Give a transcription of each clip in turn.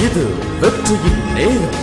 இது வெற்றியின் நேரம்.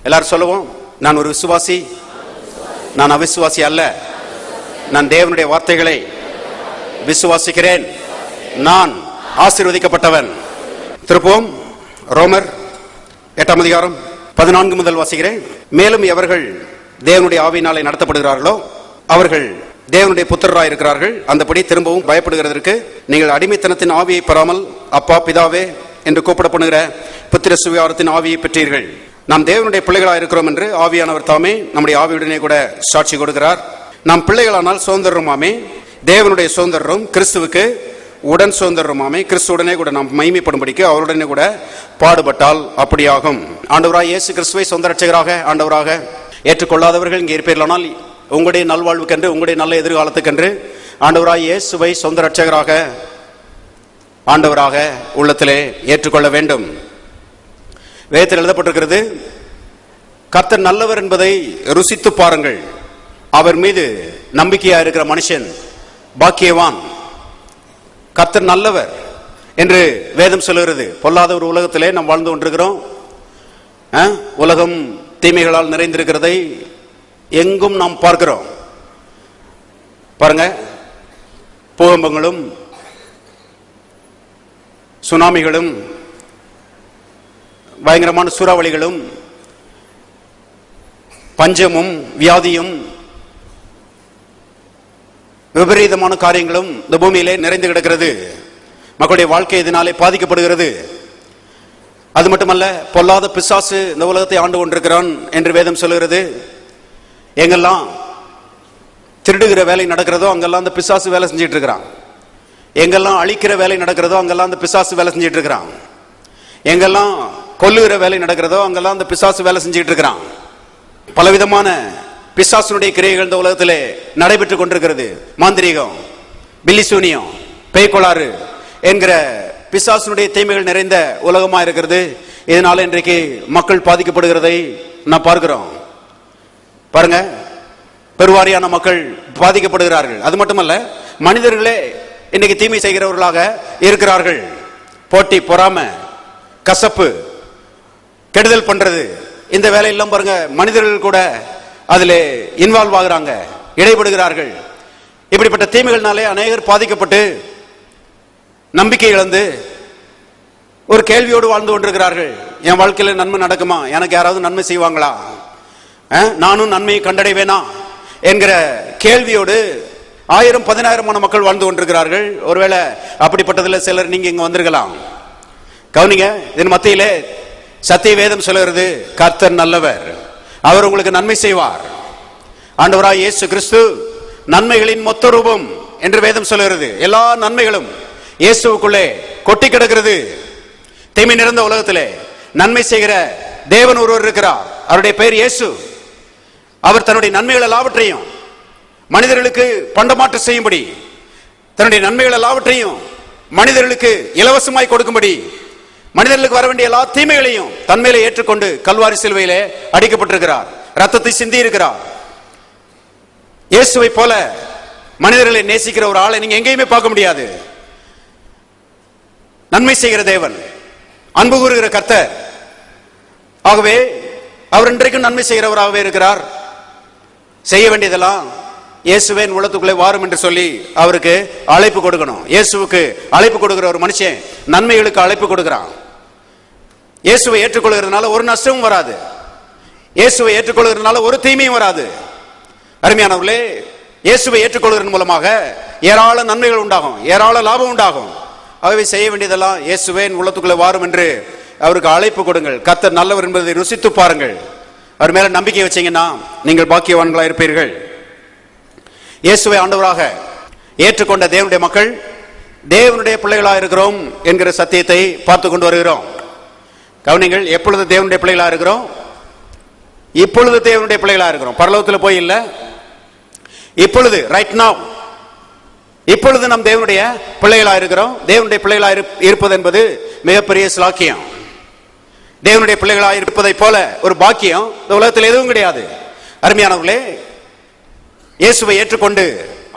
எல்லாரும் சொல்லுவோம், நான் ஒரு விசுவாசி, நான் அவிசுவாசி அல்ல. நான் தேவனுடைய வார்த்தைகளை விசுவாசிக்கிறேன். நான் ஆசீர்வதிக்கப்பட்டவன். திருப்போம் ரோமர் 8ஆம் அதிகாரம் 14 முதல் வாசிக்கிறேன். மேலும் எவர்கள் தேவனுடைய ஆவியினாலே நடத்தப்படுகிறார்களோ அவர்கள் தேவனுடைய புத்திரராய் இருக்கிறார்கள். அந்தபடி திரும்பவும் பயப்படுகிறதற்கு நீங்கள் அடிமைத்தனத்தின் ஆவியை பெறாமல் அப்பா பிதாவே என்று கூப்பிடப்படுகிற புத்திர சுவிகாரத்தின் ஆவியை பெற்றீர்கள். நாம் தேவனுடைய பிள்ளைகளாக இருக்கிறோம் என்று ஆவியானவர் தாமே நம்முடைய ஆவியுடனே கூட சாட்சி கொடுக்கிறார். நாம் பிள்ளைகளானால் சுதந்திரமாமே, தேவனுடைய சுதந்திரம் கிறிஸ்துவுக்கு உடன் சுதந்திரமாமே, கிறிஸ்துவுடனே கூட நாம் மகிமைப்படும்படிக்கு அவருடனே கூட பாடுபட்டால் அப்படியாகும். ஆண்டவராக இயேசு கிறிஸ்துவை சொந்த ரட்சகராக ஆண்டவராக ஏற்றுக்கொள்ளாதவர்கள் இங்கே இருப்பீர்களானால் உங்களுடைய நல்வாழ்வுக்கென்று, உங்களுடைய நல்ல எதிர்காலத்துக்கென்று ஆண்டவராக இயேசுவை சொந்த ரட்சகராக ஆண்டவராக உள்ளத்திலே ஏற்றுக்கொள்ள வேண்டும். வேதத்தில் எழுதப்பட்டிருக்கிறது, கர்த்தர் நல்லவர் என்பதை ருசித்து பாருங்கள், அவர் மீது நம்பிக்கையா இருக்கிற மனுஷன் பாக்கியவான். கர்த்தர் நல்லவர் என்று வேதம் சொல்லுகிறது. பொல்லாத ஒரு உலகத்திலே நாம் வாழ்ந்து கொண்டிருக்கிறோம். உலகம் தீமைகளால் நிறைந்திருக்கிறதை எங்கும் நாம் பார்க்கிறோம். பாருங்க, பூகம்பங்களும் சுனாமிகளும் பயங்கரமான சூறாவளிகளும் பஞ்சமும் வியாதியும் விபரீதமான காரியங்களும் இந்த பூமியிலே நிறைந்து கிடக்கிறது. மக்களுடைய வாழ்க்கை இதனாலே பாதிக்கப்படுகிறது. அது மட்டுமல்ல, பொல்லாத பிசாசு இந்த உலகத்தை ஆண்டு கொண்டிருக்கிறான் என்று வேதம் சொல்லுகிறது. எங்கெல்லாம் திருடுகிற வேலை நடக்கிறதோ அங்கெல்லாம் அந்த பிசாசு வேலை செஞ்சிட்டு இருக்கிறான். எங்கெல்லாம் அழிக்கிற வேலை நடக்கிறதோ அங்கெல்லாம் அந்த பிசாசு வேலை செஞ்சிட்டு இருக்கிறான். எங்கெல்லாம் கொல்லுகிற வேலை நடக்கிறதோ அங்கெல்லாம் அந்த பிசாசு வேலை செஞ்சுட்டு இருக்கிறான். பலவிதமான பிசாசுடைய கிரியைகள் இந்த உலகத்திலே நடைபெற்றுக் கொண்டிருக்கிறது. மாந்திரீகம், பில்லிசூனியம், பேய்கொளாறு என்கிற பிசாசுடைய தீமைகள் நிறைந்த உலகமா இருக்கிறது. இதனால இன்றைக்கு மக்கள் பாதிக்கப்படுகிறதை நான் பார்க்கிறோம். பாருங்க, பெருவாரியான மக்கள் பாதிக்கப்படுகிறார்கள். அது மட்டுமல்ல, மனிதர்களே இன்னைக்கு தீமை செய்கிறவர்களாக இருக்கிறார்கள். போட்டி, பொறாமை, கசப்பு, கெடுதல் பண்றது, இந்த வேலையெல்லாம் பாருங்க, மனிதர்கள் கூட அதில் இன்வால்வ் ஆகுறாங்க, இடைபடுகிறார்கள். இப்படிப்பட்ட தீமைகள்னாலே அநேகர் பாதிக்கப்பட்டு நம்பிக்கை இழந்து ஒரு கேள்வியோடு வாழ்ந்து கொண்டிருக்கிறார்கள். என் வாழ்க்கையில நன்மை நடக்குமா? எனக்கு யாராவது நன்மை செய்வாங்களா? நானும் நன்மையை கண்டடைவேனா என்கிற கேள்வியோடு 1000-10,000 மக்கள் வாழ்ந்து கொண்டிருக்கிறார்கள். ஒருவேளை அப்படிப்பட்டதில் சிலர் நீங்க இங்க வந்திருக்கலாம். கவனிங்க, இதன் மத்தியிலே சத்திய வேதம் சொல்லுகிறது, கர்த்தர் நல்லவர், அவர் உங்களுக்கு நன்மை செய்வார். ஆண்டவராய் இயேசு கிறிஸ்து நன்மைகளின் மொத்த ரூபம் என்று வேதம் சொல்லுகிறது. எல்லா நன்மைகளும் இயேசுவுக்குள்ளே கொட்டி கிடக்கிறது. தீமை நிறைந்த உலகத்திலே நன்மை செய்கிற தேவன் ஒருவர் இருக்கிறார். அவருடைய பெயர் இயேசு. அவர் தன்னுடைய நன்மைகள் எல்லாவற்றையும் மனிதர்களுக்கு பண்டமாற்று செய்யும்படி, தன்னுடைய நன்மைகள் எல்லாவற்றையும் மனிதர்களுக்கு இலவசமாய் கொடுக்கும்படி, மனிதர்களுக்கு வர வேண்டிய எல்லா தீமைகளையும் தன்மையிலே ஏற்றுக்கொண்டு கல்வாரி சிலுவையிலே அடிக்கப்பட்டிருக்கிறார். ரத்தத்தை சிந்தி இருக்கிறார். இயேசுவை போல மனிதர்களை நேசிக்கிற ஒரு ஆளை நீங்க எங்கேயுமே பார்க்க முடியாது. நன்மை செய்கிற தேவன், அன்பு கூறுகிற கர்த்தர். ஆகவே அவர் இன்றைக்கும் நன்மை செய்கிறவராகவே இருக்கிறார். செய்ய வேண்டியதெல்லாம் இயேசுவின் உள்ளத்துக்குள்ளே வாரும் என்று சொல்லி அவருக்கு அழைப்பு கொடுக்கணும். இயேசுவுக்கு அழைப்பு கொடுக்கிற ஒரு மனுஷன் நன்மைகளுக்கு அழைப்பு கொடுக்கிறான். இயேசுவை ஏற்றுக்கொள்கிறதுனால ஒரு நஷ்டமும் வராது. இயேசுவை ஏற்றுக்கொள்கிறதுனால ஒரு தீமையும் வராது. அருமையானவர்களே, இயேசுவை ஏற்றுக்கொள்வதன் மூலமாக ஏராள நன்மைகள் உண்டாகும், ஏராள லாபம் உண்டாகும். ஆகவே செய்ய வேண்டியதெல்லாம் இயேசுவின் உள்ளத்துக்குள்ளே வாரும் என்று அவருக்கு அழைப்பு கொடுங்கள். கர்த்தர் நல்லவர் என்பதை ருசித்து பாருங்கள். அவர் மேல நம்பிக்கை வச்சீங்கன்னா நீங்கள் பாக்கியவான்களா இருப்பீர்கள். இயேசுவை ஆண்டவராக ஏற்றுக்கொண்ட தேவனுடைய மக்கள் தேவனுடைய பிள்ளைகளாக இருக்கிறோம் என்கிற சத்தியத்தை பார்த்து கொண்டு வருகிறோம். கவனிங்கள், எப்பொழுது தேவனுடைய பிள்ளைகளாக இருக்கிறோம்? இப்பொழுது தேவனுடைய பிள்ளைகளாக இருக்கிறோம். பரலோகத்தில் போய் இல்லை, இப்பொழுது, ரைட் நவ், இப்பொழுது நம் தேவனுடைய பிள்ளைகளாக இருக்கிறோம். தேவனுடைய பிள்ளைகளாக இருப்பது என்பது மிகப்பெரிய ஸ்லாக்கியம். தேவனுடைய பிள்ளைகளாக இருப்பதை போல ஒரு பாக்கியம் இந்த உலகத்தில் எதுவும் கிடையாது. அருமையானவர்களே, இயேசுவை ஏற்றுக்கொண்டு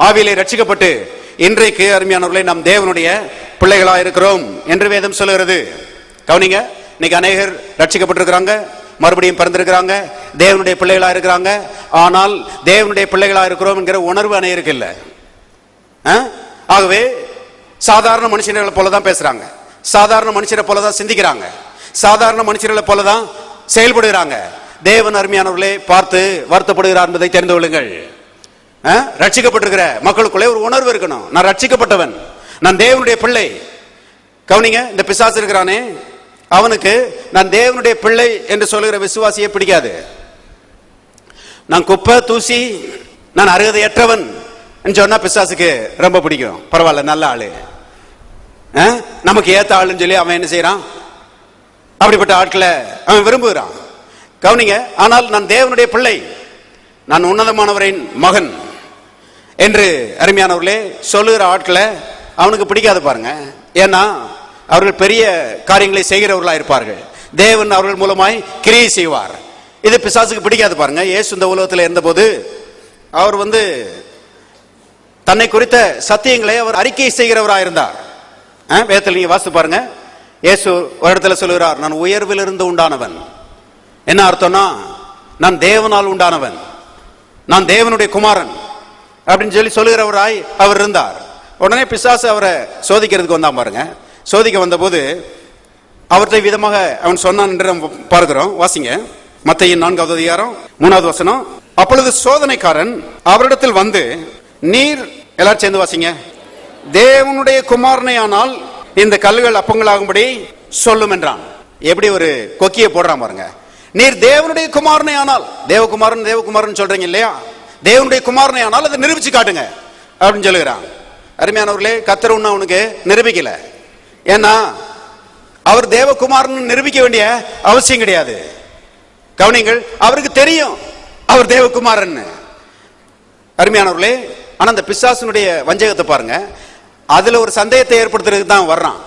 ஆவியிலே ரட்சிக்கப்பட்டு இன்றைக்கு அருமையானவர்களே நாம் தேவனுடைய பிள்ளைகளாக இருக்கிறோம் என்று வேதம் சொல்லுகிறது. கவனிங்க, இன்னைக்கு அநேகர் ரட்சிக்கப்பட்டிருக்கிறாங்க, மறுபடியும் பிறந்திருக்கிறாங்க, தேவனுடைய பிள்ளைகளாக இருக்கிறாங்க. ஆனால் தேவனுடைய பிள்ளைகளாக இருக்கிறோம் என்கிற உணர்வு அநேகருக்கு இல்லை. ஆகவே சாதாரண மனுஷர்களை போலதான் பேசுறாங்க, சாதாரண மனுஷரை போலதான் சிந்திக்கிறாங்க, சாதாரண மனுஷர்களை போலதான் செயல்படுகிறாங்க. தேவன் அருமையானவர்களே பார்த்து வருத்தப்படுகிறார் என்பதை தெரிந்து கொள்ளுங்கள். ரட்சிக்கப்பட்டிருக்கிற மக்களுக்குள்ளே ஒரு உணர்வு இருக்கணும், நான் ரட்சிக்கப்பட்டவன், நான் தேவனுடைய பிள்ளை. கவனிங்க, இந்த பிசாசு இருக்கிறானே, அவனுக்கு நான் தேவனுடைய பிள்ளை என்று சொல்லுகிற விசுவாசியை பிடிக்காது. நான் குப்பை தூசி, நான் அருகதையற்றவன் சொன்னா பிசாசுக்கு ரொம்ப பிடிக்கும். பரவாயில்ல, நல்ல ஆளு, நமக்கு ஏத்த ஆளுன்னு சொல்லி அவன் என்ன செய்யறான், அப்படிப்பட்ட ஆட்களை அவன் விரும்புகிறான். கவனிங்க, ஆனால் நான் தேவனுடைய பிள்ளை, நான் உன்னதமானவரின் மகன் என்று அருமையானவர்களே சொல்லுகிற ஆட்களை அவனுக்கு பிடிக்காது பாருங்க. ஏன்னா அவர்கள் பெரிய காரியங்களை செய்கிறவர்களா இருப்பார்கள், தேவன் அவர்கள் மூலமாய் கிரியை செய்வார். இது பிசாசுக்கு பிடிக்காது பாருங்க. இயேசு இந்த உலகத்தில் இருந்தபோது அவர் தன்னை குறித்த சத்தியங்களை அவர் அறிக்கை செய்கிறவராக இருந்தார். வேதத்தில் நீங்க வாசித்து பாருங்க, இயேசு ஒரு இடத்துல சொல்லுகிறார், நான் உயர்விலிருந்து உண்டானவன். என்ன அர்த்தம்னா, நான் தேவனால் உண்டானவன், நான் தேவனுடைய குமாரன் அப்படின்னு சொல்லி சொல்லுகிறவராய் அவர் இருந்தார். உடனே பிசாசு அவரை சோதிக்கிறதுக்கு வந்தான் பாருங்க. சோதிக்க வந்த போது அவற்றை விதமாக அவன் சொன்னான் என்று பார்க்கிறோம். வாசிங்க, மத்தேயு 4வது அதிகாரம் 3வது வசனம். அப்பொழுது சோதனைக்காரன் அவரிடத்தில் வந்து, நீர், எல்லாரும் சேர்ந்து வாசிங்க, தேவனுடைய குமாரனை ஆனால் இந்த கல்லுகள் அப்பங்களாகும்படி சொல்லும் என்றான். எப்படி ஒரு கொக்கிய போடுறான் பாருங்க. நீர் தேவனுடைய குமாரனை ஆனால், தேவகுமாரன் தேவகுமாரன் சொல்றீங்க இல்லையா, தேவனுடைய குமாரனை ஆனால் அதை நிரூபிச்சு காட்டுங்க அப்படின்னு சொல்லுகிறான். அருமையானவர்களே, கர்த்தர் ஒண்ணு அவனுக்கு நிரூபிக்கல. ஏன்னா அவர் தேவகுமாரன் நிரூபிக்க வேண்டிய அவசியம் கிடையாது. கவனிங்கள், அவருக்கு தெரியும் அவர் தேவகுமாரன். அருமையானவர்களே, ஆனா அந்த பிசாசனுடைய வஞ்சகத்தை பாருங்க, அதுல ஒரு சந்தேகத்தை ஏற்படுத்துறதுக்கு தான் வர்றான்.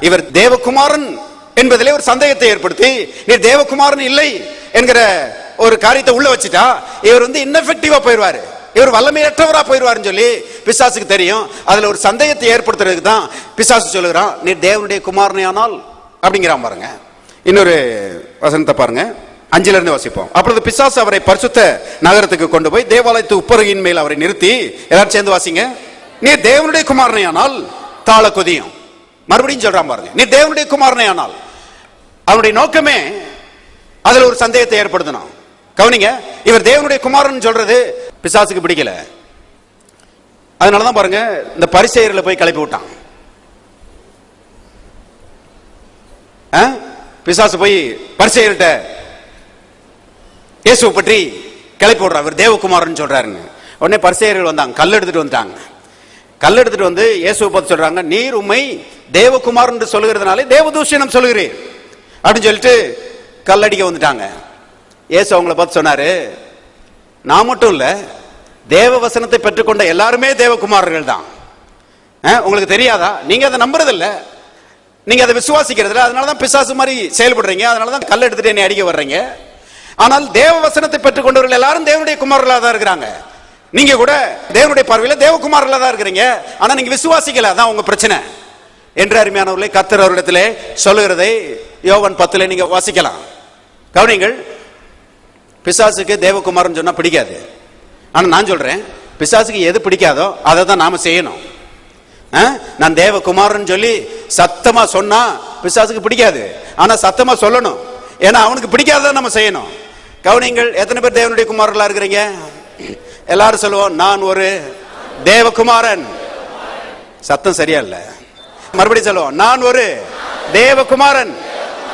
இவர் தேவகுமாரன் என்பதிலே ஒரு சந்தேகத்தை ஏற்படுத்தி, நீர் தேவகுமாரன் இல்லை என்கிற ஒரு காரியத்தை உள்ள வச்சுட்டா இவர் இன்னெஃபெக்டிவா போயிடுவாரு, இவர் வல்லமையற்றவரா போயிடுவாருன்னு சொல்லி பிசாசுக்கு தெரியும். அதுல ஒரு சந்தேகத்தை ஏற்படுத்துறதுக்கு தான் பிசாசு சொல்லுகிறான், நீர் தேவனுடைய குமாரனை ஆனால் அப்படிங்கிறான் பாருங்க. இன்னொரு வசனத்தை பாருங்க, 5ல இருந்து வாசிப்போம். அப்பொழுது பிசாசு அவரை பரிசுத்த நகரத்துக்கு கொண்டு போய் தேவாலயத்து உப்பருகின் மேல் அவரை நிறுத்தி, எல்லாரும் சேர்ந்து வாசிங்க, நீ தேவனுடைய குமாரனை ஆனால் தாழ கொதியும். மறுபடியும் சொல்றான் பாருங்க, நீ தேவனுடைய குமாரனை ஆனால். அவனுடைய நோக்கமே அதுல ஒரு சந்தேகத்தை ஏற்படுத்தணும். கவனிங்க, இவர் தேவனுடைய குமாரன் சொல்றது பிசாசுக்கு பிடிக்கல. அதனாலதான் பாருங்க இந்த பரிசேயர்களை போய் கிளப்பி விட்டான். பிசாசு போய் பரிசேயர்கிட்ட இயேசுவை பற்றி கிளப்பி விடுறார், இவர் தேவகுமாரன் சொல்றாருன்னு. உடனே பரிசேயர்கள் வந்தாங்க, கல் எடுத்துட்டு வந்துட்டாங்க. கல் எடுத்துட்டு வந்து இயேசுவை பார்த்து சொல்றாங்க, நீர் உம்மை தேவகுமாரன் என்று சொல்லுகிறதுனாலே தேவதூஷணம் சொல்லுகிறீர் அப்படின்னு சொல்லிட்டு கல்லடிக்க வந்துட்டாங்க. இயேசு அவங்கள பார்த்து சொன்னாரு, நான் மட்டும் இல்ல, தேவ வசனத்தை பெற்றுக்கொண்ட எல்லாருமே தேவகுமாரர்கள் தான். உங்களுக்கு தெரியாதா? நீங்க அதை நம்புறது இல்ல, நீங்க அதை விசுவாசிக்கிறது இல்ல, அதனாலதான் பிசாசு மாதிரி செயல்படுறீங்க, அதனாலதான் கல் எடுத்துட்டு என்னை அடிக்க வர்றீங்க. ஆனால் தேவ வசனத்தை பெற்றுக்கொண்டவர்கள் எல்லாரும் தேவனுடைய குமாரர்களாக தான் இருக்கிறாங்க. நீங்க கூட தேவனுடைய பார்வையில தேவகுமாரர்களாக தான் இருக்கிறீங்க, ஆனா நீங்க விசுவாசிக்கல, அதான் உங்க பிரச்சனை என்று அருமையானவர்களே கர்த்தர் அவரிடத்திலே சொல்லுகிறதை யோவான் 10ல் நீங்க வாசிக்கலாம். கவனிங்கள், பிசாசுக்கு தேவகுமாரன் சொன்னா பிடிக்காது. ஆனா நான் சொல்றேன், பிசாசுக்கு எது பிடிக்காதோ அதை தான் நாம செய்யணும். நான் தேவகுமாரன் சொல்லி சத்தமா சொன்னா பிசாசுக்கு பிடிக்காது, ஆனா சத்தமா சொல்லணும், ஏன்னா அவனுக்கு பிடிக்காததான் நம்ம செய்யணும். கவனிங்கள், எத்தனை பேர் தேவனுடைய குமாரர்களா இருக்கிறீங்க? எல்லாரும் சொல்லுவோம், நான் ஒரு தேவகுமாரன். சத்தம் சரியா இல்ல, மறுபடியும் சொல்லுவோம், நான் ஒரு தேவகுமாரன்.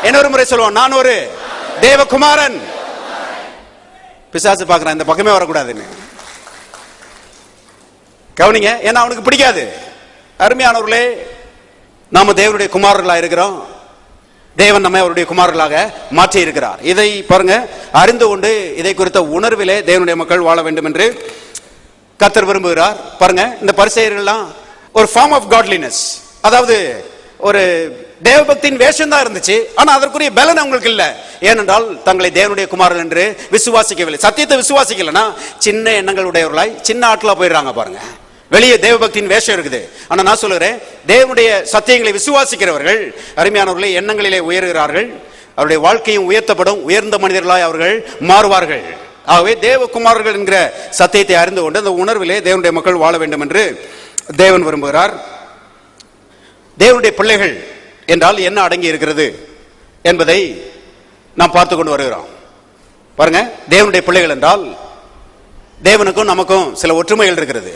இன்னொரு முறை சொல்லுவோம், நான் ஒரு தேவகுமாரன். பிசாசு பார்க்கறான், இந்த பக்கமே வரக்கூடாதுன்னு. கவனிங்க, ஏன்னா அவனுக்கு பிடிக்காது. அருமையானவர்களே, நாம தேவனுடைய குமாரர்களா இருக்கிறோம். தேவன் நம்மை அவருடைய குமாரர்களாக மாற்றி இருக்கிறார். இதை பாருங்க, அறிந்து கொண்டு இதை குறித்த உணர்விலே தேவனுடைய மக்கள் வாழ வேண்டும் என்று கர்த்தர் விரும்புகிறார். பாருங்க, இந்த பரிசேயர்கள்லாம் ஒரு ஃபார்ம் ஆஃப் காட்லினஸ், அதாவது ஒரு தேவபக்தியின் வேஷம் தான் இருந்துச்சு. ஆனா அதற்குரிய பலன் அவங்களுக்கு இல்ல. ஏனென்றால் தங்களை தேவனுடைய குமாரர்கள் என்று விசுவாசிக்கவில்லை. சத்தியத்தை விசுவாசிக்கலன்னா சின்ன எண்ணங்கள் உடையவர்களாய் சின்ன ஆட்களா போயிடுறாங்க. பாருங்க, வெளியே தேவபக்தியின் வேஷம் இருக்குது. ஆனா நான் சொல்லுகிறேன், தேவனுடைய சத்தியங்களை விசுவாசிக்கிறவர்கள் அருமையானவர்களே எண்ணங்களிலே உயர்கிறார்கள். அவருடைய வாழ்க்கையும் உயர்த்தப்படும். உயர்ந்த மனிதர்களாய் அவர்கள் மாறுவார்கள். ஆகவே தேவகுமாரர்கள் என்கிற சத்தியத்தை அறிந்து கொண்டு அந்த உணர்விலே தேவனுடைய மக்கள் வாழ வேண்டும் என்று தேவன் விரும்புகிறார். தேவனுடைய பிள்ளைகள் என்றால் என்ன அடங்கி இருக்கிறது என்பதை நாம் பார்த்து கொண்டு வருகிறோம். பாருங்க, தேவனுடைய பிள்ளைகள் என்றால் தேவனுக்கும் நமக்கும் சில ஒற்றுமைகள் இருக்கிறது.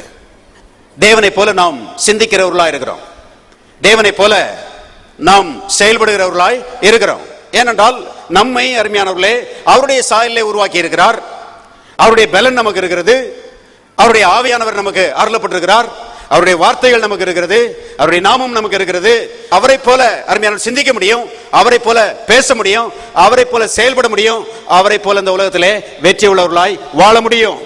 தேவனை போல நாம் சிந்திக்கிறவர்களாய் இருக்கிறோம். தேவனை போல நாம் செயல்படுகிறவர்களாய் இருக்கிறோம். ஏனென்றால் நம்மை அருமையானவர்களே அவருடைய சாயலை உருவாக்கி இருக்கிறார். அவருடைய பலன் நமக்கு இருக்கிறது. அவருடைய ஆவியானவர் நமக்கு அருளப்பட்டிருக்கிறார். அவருடைய வார்த்தைகள் நமக்கு இருக்கிறது. அவருடைய நாமம் நமக்கு இருக்கிறது. அவரை போல அருமையான சிந்திக்க முடியும். அவரை போல பேச முடியும். அவரை போல செயல்பட முடியும். அவரை போல இந்த உலகத்திலே வெற்றி உள்ளவர்களாய் வாழ முடியும்.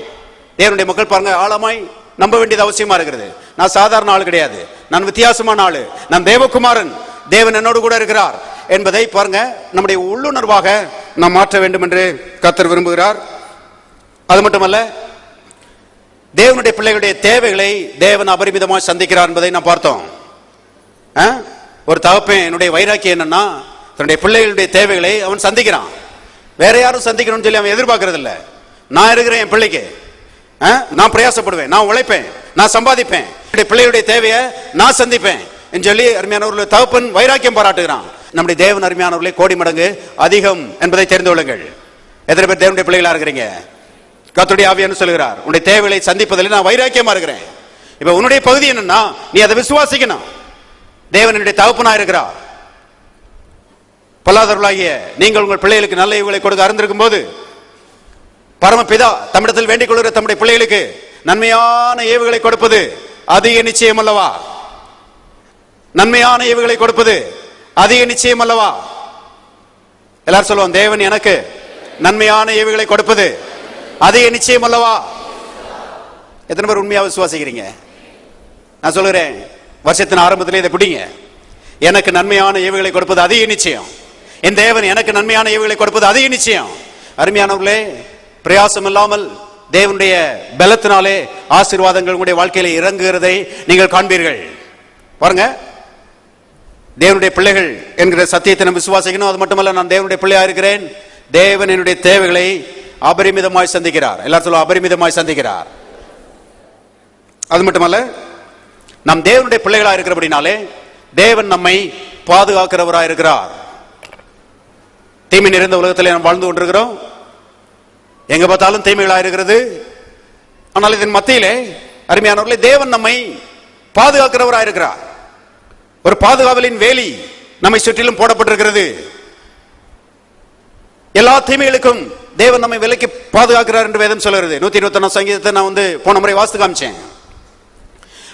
தேவனுடைய மக்கள் பாருங்க, ஆழமாய் நம்ப வேண்டியது அவசியமா இருக்கிறது. நான் சாதாரண ஆள் கிடையாது, நான் வித்தியாசமான ஆளு, நான் தேவகுமாரன், தேவன் என்னோடு கூட இருக்கிறார் என்பதை பாருங்க நம்முடைய உள்ளுணர்வாக நாம் மாற்ற வேண்டும் என்று கர்த்தர் விரும்புகிறார். அது மட்டுமல்ல, தேவனுடைய பிள்ளைகளுடைய தேவைகளை தேவன் அபரிமிதமாக சந்திக்கிறார் என்பதை நாம் பார்த்தோம். ஒரு தகப்பன் என்னுடைய வைராக்கியம் என்னன்னா, தன்னுடைய பிள்ளைகளுடைய தேவைகளை அவன் சந்திக்கிறான். வேற யாரும் சந்திக்கணும்னு சொல்லி அவன் எதிர்பார்க்கறது இல்லை. நான் இருக்கிறேன், என் பிள்ளைக்கு நான் பிரயாசப்படுவேன், நான் உழைப்பேன், நான் சம்பாதிப்பேன், பிள்ளையுடைய தேவையை நான் சந்திப்பேன் என்று சொல்லி அருமையானவர்கள் தகப்பன் வைராக்கியம் பாராட்டுகிறான். நம்முடைய தேவன் அருமையானவர்களே கோடி மடங்கு அதிகம் என்பதை தெரிந்து கொள்ளுங்கள். எத்தனை பேர் தேவனுடைய பிள்ளைகளா இருக்கிறீங்க? கர்த்தருடைய ஆவியானவர் சொல்கிறார், உன்னுடைய தேவைகளை சந்திப்பதில் நான் வைராக்கியமா இருக்கிறேன். இப்ப உன்னுடைய பகுதி என்னன்னா, நீ அதை விசுவாசிக்கணும். தேவன் என்னுடைய தகப்பனா இருக்கிறார். பொல்லாதவர்களாகிய நீங்கள் உங்கள் பிள்ளைகளுக்கு நல்ல ஈவுகளை கொடுக்க அறிந்திருக்கும் போது, பரமபிதா தம்மிடத்தில் வேண்டிக் கொள்கிற தம்முடைய பிள்ளைகளுக்கு நன்மையான ஏவுகளை கொடுப்பது அதிக நிச்சயம் அல்லவா? நன்மையான ஏவுகளை கொடுப்பது அதிக நிச்சயம் அல்லவா? எல்லாரும் சொல்லுவோம், தேவன் எனக்கு நன்மையான ஏவுகளை கொடுப்பது அதிக நிச்சயம் அல்லவா? எத்தனை பேர் உண்மையா விசுவாசிக்கிறீங்க? நான் சொல்லுறேன், வருஷத்தின் ஆரம்பத்திலே இதை பிடிங்க. எனக்கு நன்மையான ஏவுகளை கொடுப்பது அதிக நிச்சயம். என் தேவன் எனக்கு நன்மையான ஏவுகளை கொடுப்பது அதிக நிச்சயம். அருமையானவர்களே, பிரயாசம் இல்லாமல் தேவனுடைய பலத்தினாலே ஆசீர்வாதங்கள் உங்களுடைய வாழ்க்கையில இறங்குகிறதை நீங்கள் காண்பீர்கள். பாருங்க, தேவனுடைய பிள்ளைகள் என்கிற சத்தியத்தை நம்ம விசுவாசிக்கணும். அது மட்டுமல்ல, நான் தேவனுடைய பிள்ளையா இருக்கிறேன். தேவன் என்னுடைய தேவைகளை அபரிமிதமாய் சந்திக்கிறார். எல்லாரும் சொல்லுவோம், அபரிமிதமாய் சந்திக்கிறார். அது மட்டுமல்ல, நாம் தேவனுடைய பிள்ளைகளா இருக்கிறபடினாலே தேவன் நம்மை பாதுகாக்கிறவராய் இருக்கிறார். தீமை நிறைந்த உலகத்தில் நாம் வாழ்ந்து கொண்டிருக்கிறோம். எங்க பார்த்தாலும் தீமைகளா இருக்கிறது. ஆனால் இதன் மத்தியிலே அருமையானவர்களே, தேவன் நம்மை பாதுகாக்கிறவராய் இருக்கிறார். ஒரு பாதுகாவலின் வேலி நம்மை சுற்றிலும் போடப்பட்டிருக்கிறது. எல்லா தீமைகளுக்கும் தேவன் நம்மை விலக்கி பாதுகாக்கிறார் என்று வேதம் சொல்கிறது. 121 சங்கீதத்தை நான் போன முறை வாசித்து காமிச்சேன்.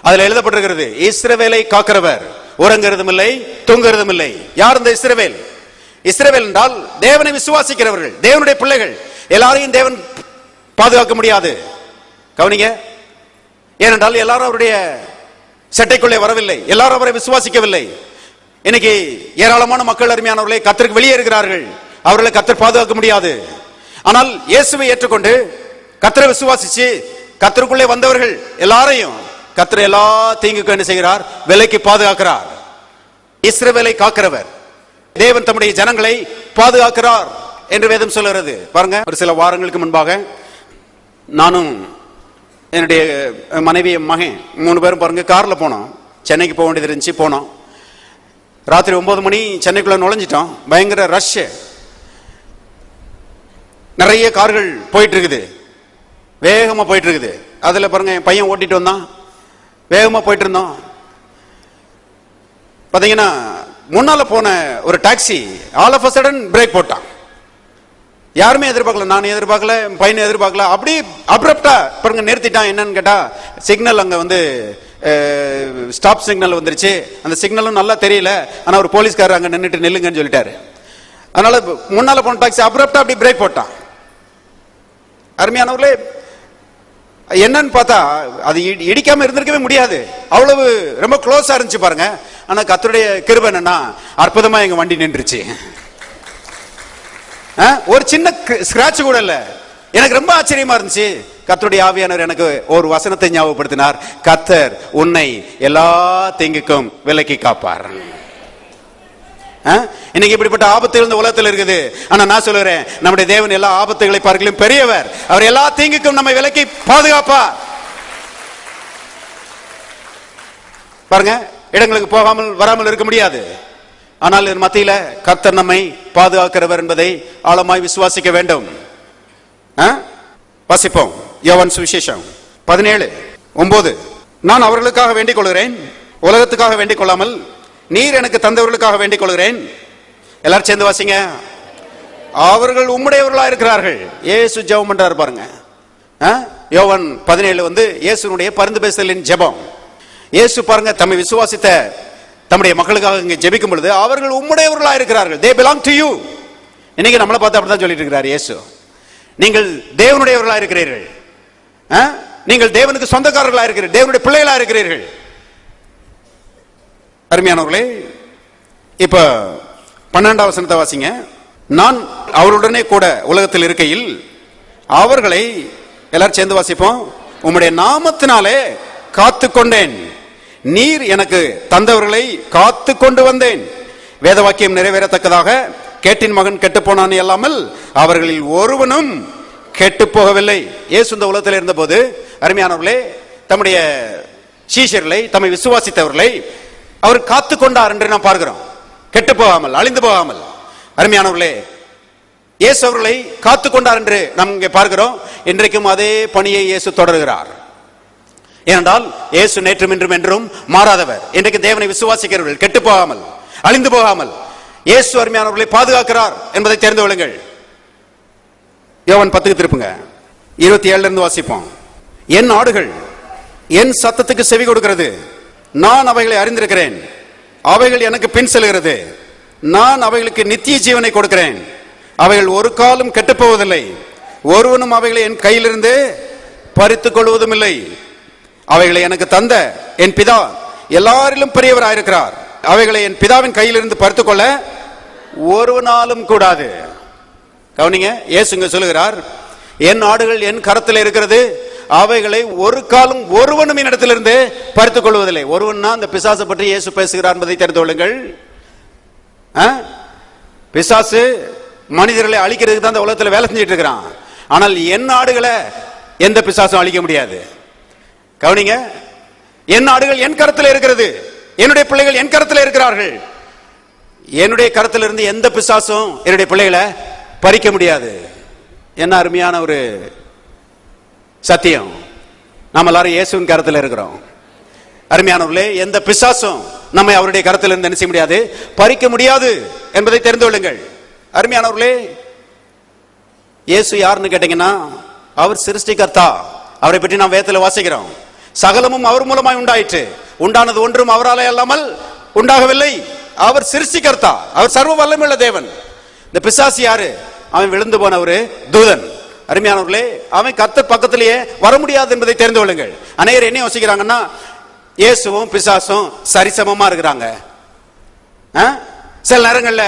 அதுல எழுதப்பட்டிருக்கிறது, இஸ்ரவேலை காக்கிறவர் உறங்குறதும் இல்லை தூங்குறதும் இல்லை. யார் இந்த இஸ்ரவேல்? இஸ்ரவேல் என்றால் தேவனை விசுவாசிக்கிறவர்கள், தேவனுடைய பிள்ளைகள். எல்லாரையும் தேவன் பாதுகாக்க முடியாது. கவனிங்க, ஏனென்றால் எல்லாரும் அவருடைய சட்டைக்குள்ளே வரவில்லை, எல்லாரும் அவரை விசுவாசிக்கவில்லை. இன்னைக்கு ஏராளமான மக்கள் அருமையானவர்களை கர்த்தருக்கு வெளியே இருக்கிறார்கள். அவர்களை கர்த்தர் பாதுகாக்க முடியாது. ஆனால் இயேசுவை ஏற்றுக்கொண்டு கர்த்தரை விசுவாசிச்சு கர்த்தருக்குள்ளே வந்தவர்கள் எல்லாரையும் கர்த்தர் எல்லா தீங்குக்கும் என்ன செய்கிறார்? விலைக்கு பாதுகாக்கிறார். இஸ்ரவேலை காக்கிறவர், தேவன் தம்முடைய ஜனங்களை பாதுகாக்கிறார் என்று வேதம் சொல்கிறது. பாருங்க, ஒரு சில வாரங்களுக்கு முன்பாக நானும் என்னுடைய மனைவி மகன் 3 பேரும் பாருங்க கார்ல போனோம். சென்னைக்கு போக வேண்டியது இருந்துச்சு. போனோம். ராத்திரி 9 மணி சென்னைக்குள்ள நுழைஞ்சிட்டோம். பயங்கர ரஷ், நிறைய கார்கள் போயிட்டு இருக்குது, வேகமா போயிட்டு இருக்குது. அதுல பாருங்க என் பையன் ஓட்டிட்டு வந்தான், வேகமா போயிட்டு இருந்தோம். பாத்தீங்கன்னா முன்னால போன ஒரு taxi all of a sudden brake போட்டான். யாருமே எதிர்பார்க்கல, நான் எதிர்பார்க்கல, பையனை எதிர்பார்க்கல. அப்படி அப்ரப்டா பாருங்க நிறுத்திட்டான். என்னன்னு கேட்டா, சிக்னல் அங்க வந்து ஸ்டாப் சிக்னல் வந்துருச்சு. அந்த சிக்னலும் நல்லா தெரியல. ஆனா ஒரு போலீஸ்காரர் அங்க நின்றுட்டு நில்லுங்கன்னு சொல்லிட்டாரு. அதனால முன்னால போன டாக்ஸி அப்ரப்டா அப்படி பிரேக் போட்டான். அருமையானவர்களே, என்னன்னு பார்த்தா அது இடிக்காம இருந்திருக்கவே முடியாது, அவ்வளவு ரொம்ப க்ளோஸா இருந்துச்சு பாருங்க. ஆனா கர்த்தருடைய கிருபை என்னன்னா, அற்புதமா எங்க வண்டி நின்றுச்சு. ஒரு சின்ன ஸ்கிராட்ச் கூட இல்ல. எனக்கு ரொம்ப ஆச்சரியமா இருந்துச்சு. கர்த்தருடைய ஆவியானவர் எனக்கு ஒரு வசனத்தை ஞாபகப்படுத்தினார். கர்த்தர் உன்னை எல்லா தீங்குக்கும் விலக்கி காப்பார். இன்னைக்கு இப்படிப்பட்ட ஆபத்துகள் இந்த உலகத்தில் இருக்குது. ஆனா நான் சொல்லுகிறேன், நம்முடைய தேவன் எல்லா ஆபத்துகளை பார்க்கலும் பெரியவர். அவர் எல்லா தீங்குக்கும் நம்மை விலக்கி பாதுகாப்பார். பாருங்க, இடங்களுக்கு போகாமல் வராமல் இருக்க முடியாது. ஆனால் இதன் மத்தியில கர்த்தர் நம்மை பாதுகாக்கிறவர் என்பதை ஆழமாய் விசுவாசிக்க வேண்டும். வாசிப்போம். யோவான் சுவிசேஷம் 17:9. நான் அவர்களுக்காக வேண்டிக் கொள்கிறேன், உலகத்துக்காக வேண்டிக் கொள்ளாமல் நீர் எனக்கு தந்தவர்களுக்காக வேண்டிக் கொள்கிறேன். எல்லாரும் சேர்ந்து வாசிங்க. அவர்கள் உம்முடையவர்களா இருக்கிறார்கள். இயேசு ஜெபம் பண்றாரு பாருங்க. யோவான் 17 வந்து இயேசுனுடைய பரிந்து பேசுதலின் ஜெபம். இயேசு பாருங்க தம்மை விசுவாசித்த தம்முடைய மக்களுக்காக இங்கே ஜெபிக்கும் பொழுது அவர்கள் உம்முடையவர்களா இருக்கிறார்கள். they belong to you. இன்னைக்கு நம்மளை பார்த்து அப்படிதான் சொல்லிட்டு இருக்கிறார் இயேசு. நீங்கள் தேவனுடையவர்களா இருக்கிறீர்கள், நீங்கள் தேவனுக்கு சொந்தக்காரர்களா இருக்கிறீர்கள், தேவனுடைய பிள்ளைகளா இருக்கிறீர்கள். அருமையானவர்களே, இப்ப 12ஆம் வசனத்தை வாசிங்க. நான் அவருடனே கூட உலகத்தில் இருக்கையில் அவர்களை, எல்லாரும் சேர்ந்து வாசிப்போம், உம்முடைய நாமத்தினாலே காத்து கொண்டேன். நீர் எனக்கு தந்தவர்களை காத்து கொண்டு வந்தேன். வேத வாக்கியம் நிறைவேறத்தக்கதாக கேட்டின் மகன் கெட்டு போனான் அல்லாமல் அவர்களில் ஒருவனும் கெட்டு போகவில்லை. இயேசு இந்த உலகத்தில் இருந்த போது அருமையானவர்களே, தம்முடைய சீஷர்களை, தம்மை விசுவாசித்தவர்களை அவர் காத்து கொண்டார் என்று நாம் பார்க்கிறோம். கெட்டு போகாமல், அழிந்து போகாமல். அருமையானவர்களே, இயேசு அவர்களை காத்து கொண்டார் என்று நாம் இங்கே பார்க்கிறோம். இன்றைக்கும் அதே பணியை இயேசு தொடர்கிறார். ஏனென்றால் இயேசு நேற்றும் இன்றும் என்றும் மாறாதவர். இன்றைக்கு தேவனை விசுவாசிக்கிறவர்கள் கெட்டு போகாமல், அழிந்து போகாமல் இயேசு அருமையானவர்களை பாதுகாக்கிறார் என்பதை தெரிந்து கொள்ளுங்கள். யோவான் 10 திருப்புங்க. 27 இருந்து வாசிப்போம். என் ஆடுகள் என் சத்தத்துக்கு செவி கொடுக்கிறது, நான் அவைகளை அறிந்திருக்கிறேன், அவைகள் எனக்கு பின் செல்கிறது, நான் அவைகளுக்கு நித்திய ஜீவனை கொடுக்கிறேன், அவைகள் ஒரு காலம் கெட்டு போவதில்லை, ஒருவனும் அவைகளை என் கையிலிருந்து பறித்துக் கொள்வதும் இல்லை. அவைகளை எனக்கு தந்த என் பிதா எல்லாரிலும் பெரியவராயிருக்கிறார், அவைகளை என் பிதாவின் கையிலிருந்து பறித்துக் கொள்ள ஒருவனாலும் கூடாது. கவனிங்க, இயேசுங்க சொல்லுகிறார், என் ஆடுகள் என் கரத்தில் இருக்கிறது, அவைகளை ஒரு காலம் ஒருவனும் என்னிடத்திலிருந்து பறித்துக் கொள்வதில்லை. ஒருவன்னா அந்த பிசாசை பற்றி இயேசு பேசுகிறார் என்பதை தெரிந்து கொள்ளுங்கள். பிசாசு மனிதர்களை அழிக்கிறதுக்கு தான் இந்த உலகத்தில் வேலை செஞ்சிட்டு இருக்கிறான். ஆனால் என் ஆடுகளை எந்த பிசாசும் அழிக்க முடியாது. கவனிங்க, என் ஆடுகள் என் கரத்தில் இருக்கிறது, என்னுடைய பிள்ளைகள் என் கரத்தில் இருக்கிறார்கள். என்னுடைய கரத்தில் இருந்து எந்த பிசாசும் என்னுடைய பிள்ளைகளை பறிக்க முடியாது. என்ன அருமையான ஒரு சத்தியம். நாம் எல்லாரும் இயேசுவின் கரத்தில் இருக்கிறோம். அருமையானவர்களே, எந்த பிசாசும் நம்மை அவருடைய கரத்தில் இருந்து என்ன செய்ய முடியாது, பறிக்க முடியாது என்பதை தெரிந்து கொள்ளுங்கள். அருமையானவர்களே, இயேசு யாருன்னு கேட்டீங்கன்னா, அவர் சிருஷ்டிகர்த்தா. அவரை பற்றி நாம் வேதத்தில் வாசிக்கிறோம். சகலமும் அவர் மூலமாய் உண்டாயிற்று, உண்டானது ஒன்றும் அவராலே அல்லாமல் உண்டாகவில்லை. அவர் சிருஷ்டிகர்த்தா, அவர் சர்வ வல்லமையுள்ள தேவன். இந்த பிசாசு யாரு? அவன் விழுந்து போன ஒரு தூதன். அருமையானவர்களே, அவன் கர்த்தர் பக்கத்திலேயே வர முடியாது என்பதை தெரிந்து கொள்ளுங்கள். அநேகர் என்ன யோசிக்கிறாங்கன்னா, இயேசுவும் பிசாசும் சரிசமமா இருக்கிறாங்க, சில நேரங்கள்ல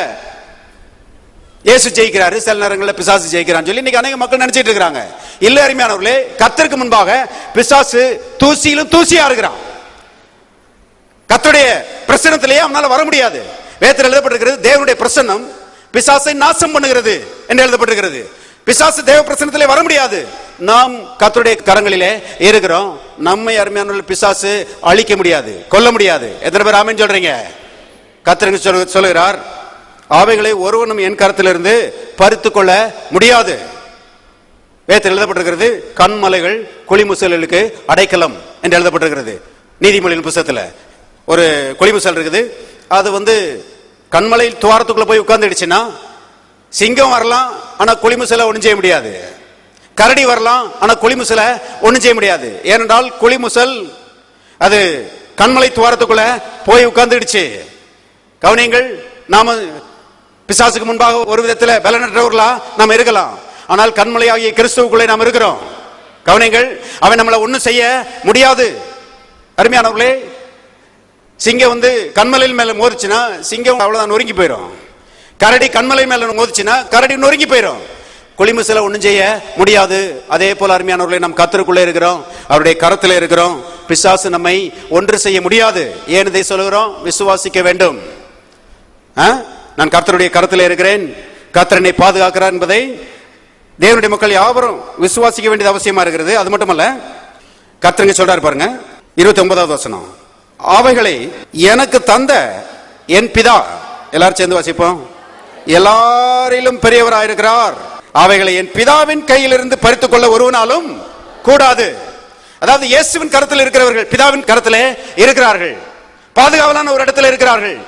இயேசு ஜெயிக்கிறாரு, சில நேரங்களில் பிசாசு ஜெயிக்கிறான்னு சொல்லி இன்னைக்கு அநேக மக்கள் நினைச்சிட்டு இருக்காங்க. இல்ல அருமையானவர்களே, கர்த்தருக்கு முன்பாக பிசாசு தூசியிலும் தூசியா இருக்கிறான். கர்த்தருடைய பிரசன்னத்திலேயே அவனால வர முடியாது. வேதத்தில் எழுதப்பட்டிருக்கிறது, தேவனுடைய பிரசன்னம் பிசாசை நாசம் பண்ணுகிறது என்று எழுதப்பட்டிருக்கிறது. பிசாசு தேவ பிரசன்னத்திலே வர முடியாது. நாம் கர்த்தருடைய கரங்களிலே இருக்கிறோம். நம்மை அருமையான பிசாசு அழிக்க முடியாது, கொல்ல முடியாது. எத்தனை பேர் ஆமென் சொல்றீங்க? கர்த்தர் சொல்லுகிறார், அவைகளை ஒருவனும் என் கரத்திலிருந்து பறித்துக் கொள்ள முடியாது. வேதத்தில் எழுதப்பட்டிருக்கிறது, கண்மலைகள் குழிமுசலுக்கு அடைக்கலம் என்று எழுதப்பட்டிருக்கிறது. நீதிமொழியின் புத்தகத்தில் ஒரு குழிமுசல் இருக்குது. அது கண்மலை துவாரத்துக்குள்ள போய் உட்கார்ந்துடுச்சுன்னா சிங்கம் வரலாம், ஆனா கொளிமுசல ஒண்ணும் செய்ய முடியாது. கரடி வரலாம், ஆனா கொளிமுசல ஒண்ணும் செய்ய முடியாது. ஏனென்றால் கொளிமுசல் அது கண்மலை துவாரத்துக்குள்ள போய் உட்கார்ந்துடுச்சு. கவனியங்கள், நாம பிசாசுக்கு முன்பாக ஒரு விதத்துல பலனற்றவர்களா நாம் இருக்கலாம், ஆனால் கண்மலையாகிய கிறிஸ்துவுக்குள்ளே நாம் இருக்கிறோம். கவனியங்கள், அவன் நம்மளை ஒண்ணும் செய்ய முடியாது. அருமையானவர்களே, சிங்கம் வந்து கண்மலையில் மேல மோதிச்சுன்னா சிங்கம் அவ்வளவுதான் நொறுங்கி போயிடும். கரடி கண்மலை மேல மோதிச்சுன்னா கரடி நொறுங்கி போயிடும். கொளிமுசல ஒண்ணும் செய்ய முடியாது. அதே போல அருமையானவர்களே, நாம் கர்த்தருக்குள்ளே இருக்கிறோம், அவருடைய கரத்தில் இருக்கிறோம். பிசாசு நம்மை ஒன்று செய்ய முடியாது. ஏன் இதை சொல்லுகிறோம்? விசுவாசிக்க வேண்டும். நான் கர்த்தருடைய கரத்தில் இருக்கிறேன், கர்த்தர் என்னை பாதுகாக்கிறார் என்பதை தேவனுடைய மக்கள் யாவரும் விசுவாசிக்க வேண்டியது அவசியமா இருக்கிறது. அது மட்டுமல்ல, கர்த்தருங்க சொல்றாரு பாருங்க, 29வது வசனம், அவைகளை எனக்கு தந்த என் பிதா, எல்லாரும் சேர்ந்து வாசிப்போம், எல்லாரிலும் பெரியவராயிருக்கிறார், அவைகளை என் பிதாவின் கையிலிருந்து பறித்துக் கொள்ள ஒருவனாலும் கூடாது. அதாவது இயேசுவின் கரத்தில் இருக்கிறவர்கள் பிதாவின் கரத்திலே இருக்கிறார்கள், பாதுகாவலான ஒரு இடத்துல இருக்கிறார்கள்.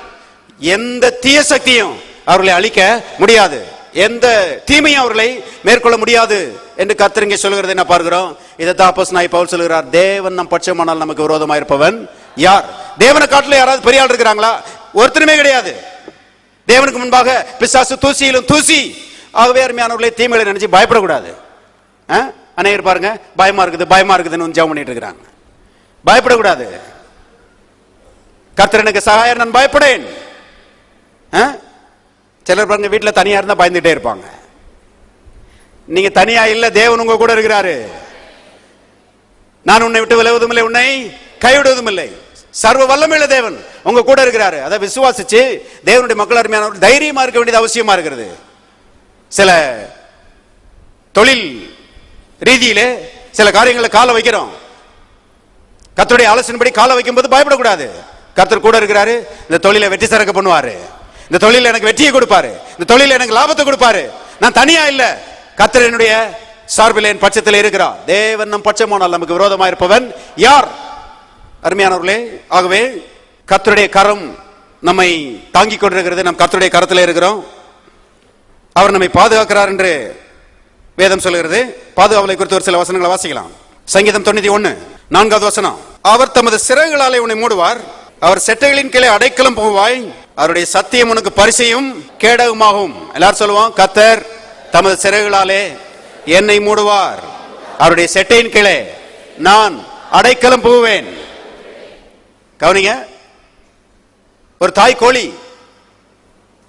எந்த தீய சக்தியும் அவர்களை அழிக்க முடியாது, எந்த தீமையும் அவர்களை மேற்கொள்ள முடியாது என்று கர்த்தர் இங்கே சொல்கிறது என்ன பார்க்கிறோம். இதைத்தான் அப்போஸ்தலனாகிய பவுல் சொல்கிறார், தேவன் நம் பட்சமானால் நமக்கு விரோதமாக இருப்பவன் யார்? தேவனை காட்டில யாராவது பெரிய ஆள் இருக்கிறாங்களா? ஒருத்தருமே கிடையாது. தேவனுக்கு முன்பாக பிசாசு தூசியிலும் தூசி. ஆகவே அருமையானவர்களே, தீமைகளை நினைச்சு பயப்படக்கூடாது. அநேகர் பாருங்க, பயமா இருக்குது பயமா இருக்குதுன்னு ஜெபம் பண்ணிட்டு இருக்கிறாங்க. பயப்படக்கூடாது. கர்த்தர் எனக்கு சகாயர், நான் பயப்படேன். சிலர் பாருங்க, வீட்டுல தனியா இருந்தா பயந்துட்டே இருப்பாங்க. நீங்க தனியா இல்ல, தேவன் உங்க கூட இருக்கிறாரு. நான் உன்னை விட்டு விலகுவதும் இல்லை, உன்னை கைவிடுவதும் இல்லை. சர்வ வல்லமையுள்ள தேவன் உங்க கூட இருக்கிறாரு. அதை விசுவாசிச்சு தேவனுடைய மக்கள் அருமையானவர்கள் தைரியமா இருக்க வேண்டியது அவசியமா இருக்கிறது. சில தொழில் ரீதியிலே சில காரியங்களை கால வைக்கிறோம். கர்த்தருடைய ஆலோசனைப்படி கால வைக்கும் போது பயப்படக்கூடாது. கர்த்தர் கூட இருக்கிறாரு. இந்த தொழிலை வெற்றி சிறக்க பண்ணுவாரு, இந்த தொழில எனக்கு வெற்றியை கொடுப்பாரு, இந்த தொழில எனக்கு லாபத்தை கொடுப்பாரு. நான் தனியா இல்ல, கர்த்தர் என்னுடைய சார்பில் என் பட்சத்தில் இருக்கிறார். தேவன் நம் பட்சமானால் நமக்கு விரோதமாக இருப்பவன் யார்? அருமையானவர்களே, ஆகவே கர்த்தருடைய கரம் நம்மை தாங்கிக் கொண்டிருக்கிறது. நம் கர்த்தருடைய கரத்தில் இருக்கிறோம். அவர் நம்மை பாதுகாக்கிறார் என்று வேதம் சொல்கிறது. பாதுகாவலை குறித்து ஒரு சில வசனங்களை வாசிக்கலாம். சங்கீதம் 91 4வது வசனம், அவர் தமது சிறகுகளாலே உன்னை மூடுவார், அவர் செட்டைகளின் கீழே அடைக்கலம் போவாய், அவருடைய சத்தியம் உனக்கு பரிசையும் கேடகமாகும். எல்லாரும் சொல்லுவோம், கர்த்தர் தமது சிறகுகளாலே என்னை மூடுவார், அவருடைய செட்டையின் கீழே நான் அடைக்கலம் போவேன். கவனிங்க, ஒரு தாய் கோழி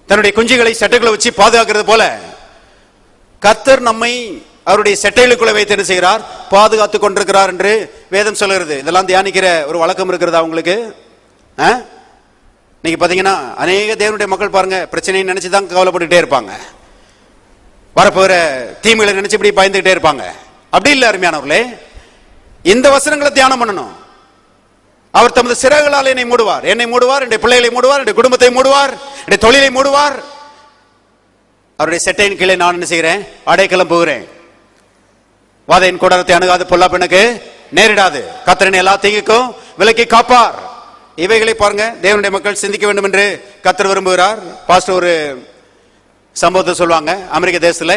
தன்னுடைய குஞ்சுகளை செட்டைகளை வச்சு பாதுகாக்கிறது போல கர்த்தர் நம்மை அவருடைய செட்டைகளுக்குள்ள வைத்து என்ன செய்கிறார்? பாதுகாத்துக் கொண்டிருக்கிறார் என்று வேதம் சொல்கிறது. இதெல்லாம் தியானிக்கிற ஒரு வழக்கம் இருக்கிறதா உங்களுக்கு? நீங்க பாத்தீங்கன்னா அநேக தேவனுடைய மக்கள் பாருங்க, பிரச்சனையை நினைச்சுதான் கவலைப்பட்டுட்டே இருப்பாங்க, வரப்போகிற தீமைகளை நினைச்சு இப்படி பயந்துகிட்டே இருப்பாங்க. அப்படி இல்லை அருமையானவர்களே, இந்த வசனங்களை தியானம் பண்ணணும். அவர் தமது சிறகுகளால் என்னை மூடுவார், என்னை மூடுவார், என்னுடைய பிள்ளைகளை மூடுவார், என்னுடைய குடும்பத்தை மூடுவார், என்னுடைய தொழிலை மூடுவார். அவருடைய செட்டையின் கீழே நான் என்ன செய்கிறேன்? அடைக்கலம் போகிறேன். வாதையின் கூடாரத்தை அணுகாது, பொல்லாப்பு எனக்கு நேரிடாது, கர்த்தர் எல்லா தீங்குக்கும் விலக்கி காப்பார். இவைகளை பாருங்க, தேவனுடைய மக்கள் சிந்திக்க வேண்டும் என்று கர்த்தர் விரும்புகிறார். பாஸ்டர் ஒரு சம்பவத்தை சொல்லுவாங்க. அமெரிக்க தேசத்துல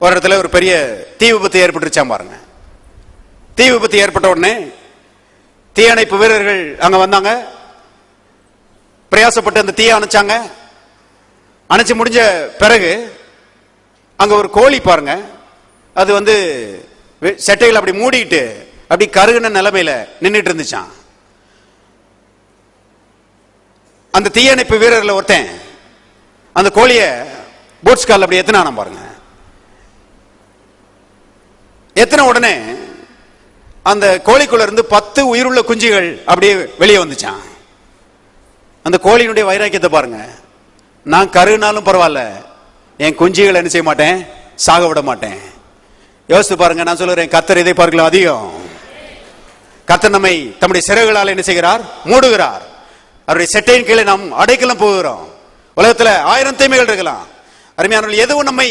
ஒரு இடத்துல ஒரு பெரிய தீ விபத்து ஏற்பட்டுருச்சாம் பாருங்க. தீ விபத்து ஏற்பட்ட உடனே தீயணைப்பு வீரர்கள் அங்க வந்தாங்க, பிரயாசப்பட்டு அந்த தீயை அணைச்சாங்க. அணைச்சு முடிஞ்ச பிறகு அங்க ஒரு கோழி பாருங்க, அது வந்து செட்டைகள் அப்படி மூடிட்டு அப்படி கருகுன நிலைமையில நின்றுட்டு இருந்துச்சான். அந்த தீயணைப்பு வீரர்ல ஒருத்தன் அந்த கோழிய போட்ஸ் கால் அப்படி எத்தனை பாருங்க. எத்தனை உடனே அந்த கோழிக்குள்ள இருந்து 10 உயிருள்ள குஞ்சுகள் அப்படியே வெளியே வந்துச்சான். அந்த கோழியினுடைய வைராக்கியத்தை பாருங்க. நான் கருனாலும் பரவாயில்ல, என் குஞ்சுகளை என்ன செய்ய மாட்டேன்? சாக விட மாட்டேன். யோசித்து பாருங்க. நான் சொல்லுறேன், கர்த்தர் இதை பார்க்கலாம் அதிகம். கர்த்தர் நம்மை தம்முடைய சிறகுகளால் என்ன செய்கிறார்? மூடுகிறார். அவருடைய செட்டையின் கீழே நாம் அடைக்கலம் போகிறோம். உலகத்துல 1000 தீமைகள் இருக்கலாம், அருமையானவர்கள், எதுவும் நம்மை